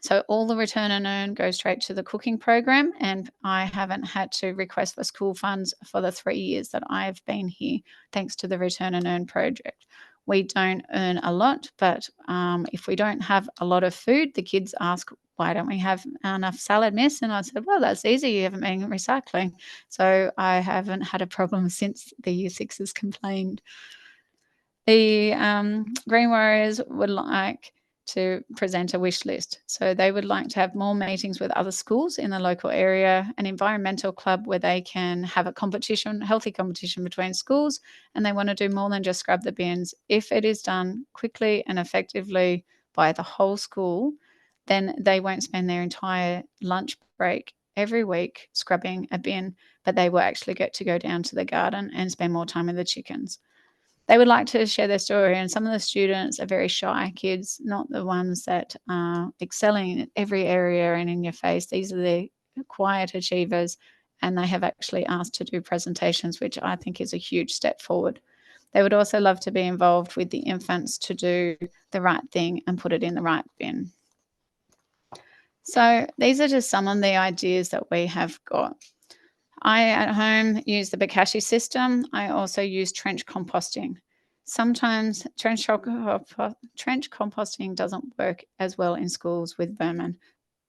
So all the return and earn goes straight to the cooking program, and I haven't had to request for school funds for the 3 years that I've been here, thanks to the return and earn project. We don't earn a lot, but if we don't have a lot of food, the kids ask, why don't we have enough salad, miss? And I said, well, that's easy. You haven't been recycling. So I haven't had a problem since the year 6s complained. The Green Warriors would like to present a wish list. So they would like to have more meetings with other schools in the local area, an environmental club where they can have a competition, healthy competition between schools, and they want to do more than just scrub the bins. If it is done quickly and effectively by the whole school, then they won't spend their entire lunch break every week scrubbing a bin, but they will actually get to go down to the garden and spend more time with the chickens. They would like to share their story, and some of the students are very shy kids, not the ones that are excelling in every area and in your face. These are the quiet achievers, and they have actually asked to do presentations, which I think is a huge step forward. They would also love to be involved with the infants to do the right thing and put it in the right bin. So these are just some of the ideas that we have got. I, at home, use the Bokashi system. I also use trench composting. Sometimes trench composting doesn't work as well in schools with vermin.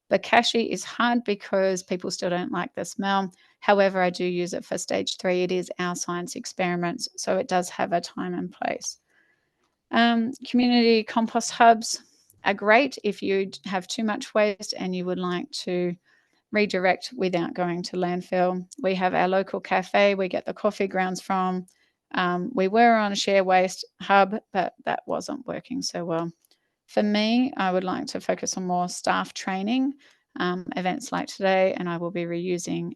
Bokashi is hard because people still don't like the smell. However, I do use it for stage 3. It is our science experiments, so it does have a time and place. Community compost hubs are great if you have too much waste and you would like to redirect without going to landfill. We have our local cafe we get the coffee grounds from. We were on a share waste hub, but that wasn't working so well. For me, I would like to focus on more staff training, events like today, and I will be reusing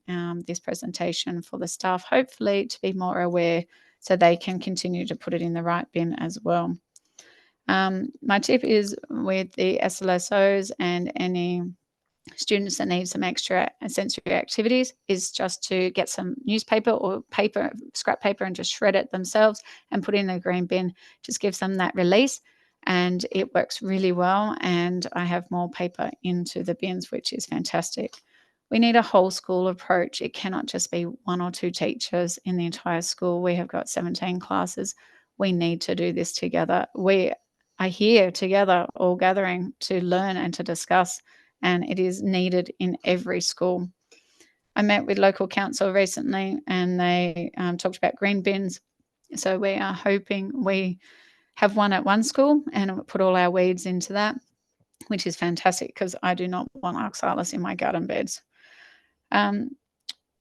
this presentation for the staff, hopefully to be more aware so they can continue to put it in the right bin as well. My tip is with the SLSOs and any students that need some extra sensory activities is just to get some newspaper or paper, scrap paper, and just shred it themselves and put it in the green bin. Just gives them that release, and it works really well. And I have more paper into the bins, which is fantastic. We need a whole school approach. It cannot just be 1 or 2 teachers in the entire school. We have got 17 classes. We need to do this together. We are here together, all gathering to learn and to discuss, and it is needed in every school. I met with local council recently, and they talked about green bins. So we are hoping we have one at one school and put all our weeds into that, which is fantastic because I do not want oxalis in my garden beds.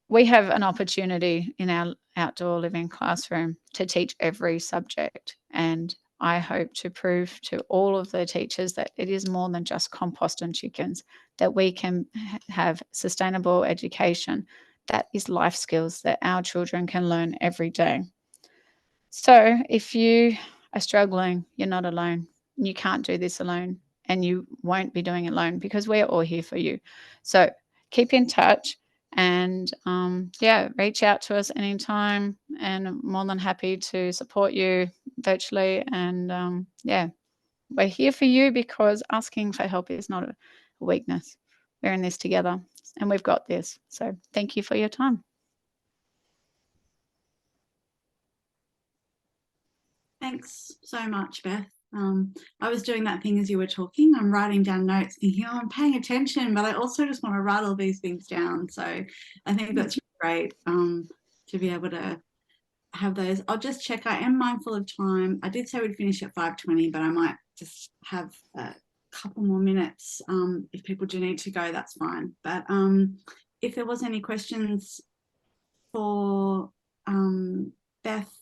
We have an opportunity in our outdoor living classroom to teach every subject, and I hope to prove to all of the teachers that it is more than just compost and chickens, that we can have sustainable education. That is life skills that our children can learn every day. So if you are struggling, you're not alone. You can't do this alone, and you won't be doing it alone because we're all here for you. So keep in touch, and reach out to us anytime, and I'm more than happy to support you virtually. And we're here for you because asking for help is not a weakness. We're in this together, and we've got this. So thank you for your time. Thanks so much, Beth. I was doing that thing as you were talking. I'm writing down notes thinking, oh, I'm paying attention, but I also just want to write all these things down. So I think that's great to be able to have those. I'll just check. I am mindful of time. I did say we'd finish at 5:20, but I might just have a couple more minutes. If people do need to go, that's fine. But if there was any questions for Beth,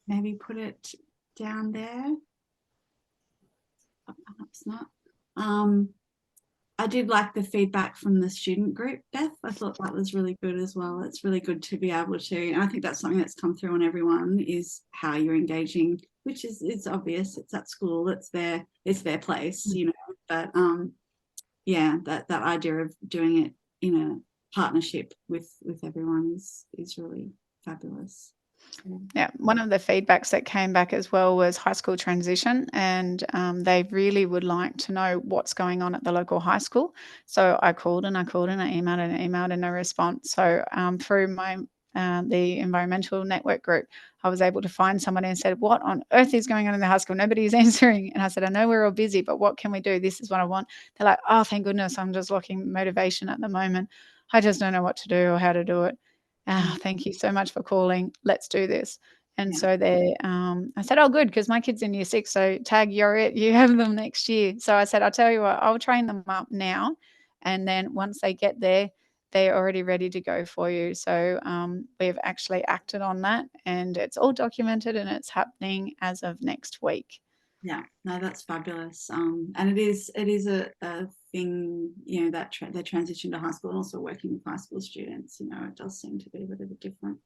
maybe put it down there. Perhaps not. I did like the feedback from the student group, Beth. I thought that was really good as well. It's really good to be able to, and I think that's something that's come through on everyone, is how you're engaging, which is, it's obvious. It's at school. It's their place, you know. But yeah, that idea of doing it in a partnership with everyone is really fabulous. Yeah, one of the feedbacks that came back as well was high school transition, and they really would like to know what's going on at the local high school. So I called and I emailed and no response. So through my the environmental network group, I was able to find someone and said, what on earth is going on in the high school? Nobody's answering. And I said, I know we're all busy, but what can we do? This is what I want. They're like, oh, thank goodness, I'm just looking motivation at the moment. I just don't know what to do or how to do it. Thank you so much for calling. Let's do this. And so I said, oh, good, because my kid's in year 6. So tag, you're it. You have them next year. So I said, I'll tell you what, I'll train them up now. And then once they get there, they're already ready to go for you. So we've actually acted on that, and it's all documented, and it's happening as of next week. Yeah, no, that's fabulous. And it is a thing, you know, that the transition to high school and also working with high school students, you know, it does seem to be a bit of a different,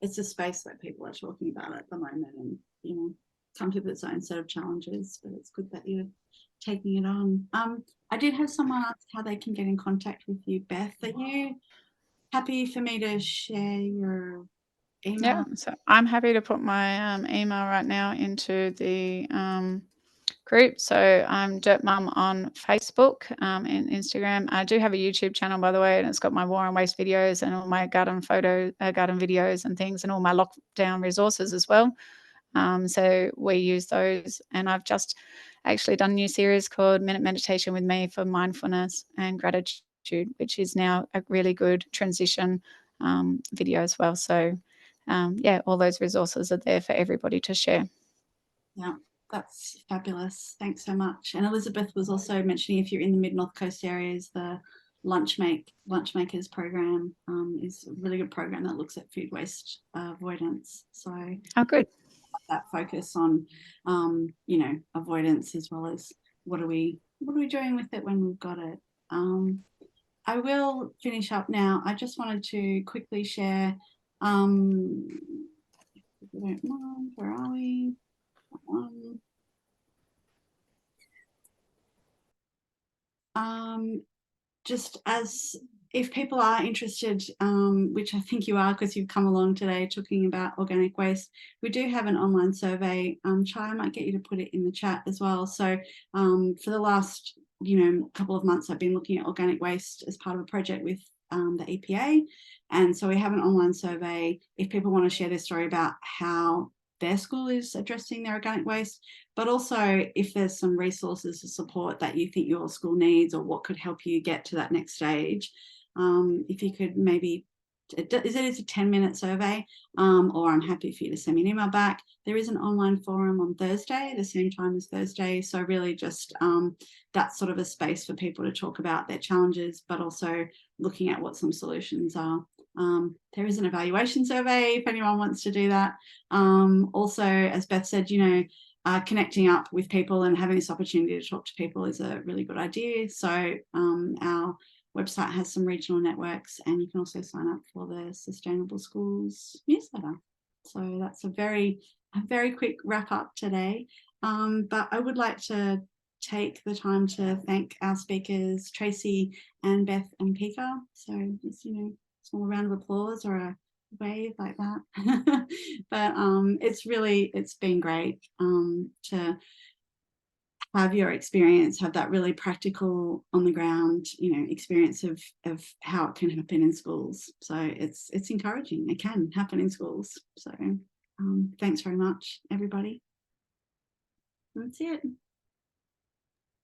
it's a space that people are talking about at the moment, and, you know, comes with its own set of challenges, but it's good that you're taking it on. I did have someone ask how they can get in contact with you, Beth. Are you happy for me to share your email? Yeah, so I'm happy to put my email right now into the group. So I'm Dirt Mum on Facebook and Instagram. I do have a YouTube channel, by the way, and it's got my war and waste videos and all my garden videos and things, and all my lockdown resources as well. So we use those, and I've just actually done a new series called Minute Meditation with Me for mindfulness and gratitude, which is now a really good transition video as well. So all those resources are there for everybody to share. Yeah, that's fabulous. Thanks so much. And Elizabeth was also mentioning, if you're in the Mid-North Coast areas, the Lunchmakers program is a really good program that looks at food waste avoidance. So good. That focus on you know, avoidance, as well as what are we doing with it when we've got it. I will finish up now. I just wanted to quickly share, if you don't mind, where are we? Just as if people are interested, which I think you are because you've come along today talking about organic waste, we do have an online survey. Chai, I might get you to put it in the chat as well. So for the last, you know, couple of months, I've been looking at organic waste as part of a project with the EPA. And so we have an online survey. If people want to share their story about how their school is addressing their organic waste, but also if there's some resources to support that you think your school needs or what could help you get to that next stage. If you could maybe, it's a 10-minute survey, or I'm happy for you to send me an email back. There is an online forum on Thursday, the same time as Thursday. So really just that's sort of a space for people to talk about their challenges, but also looking at what some solutions are. There is an evaluation survey if anyone wants to do that. Also, as Beth said, you know, connecting up with people and having this opportunity to talk to people is a really good idea. So our website has some regional networks, and you can also sign up for the Sustainable Schools newsletter. So that's a very quick wrap up today. But I would like to take the time to thank our speakers, Tracy and Beth and Pika. So just, you know, small round of applause or a wave like that. But it's been great to have your experience, have that really practical on the ground, you know, experience of how it can happen in schools. So it's encouraging. It can happen in schools. So thanks very much, everybody. That's it.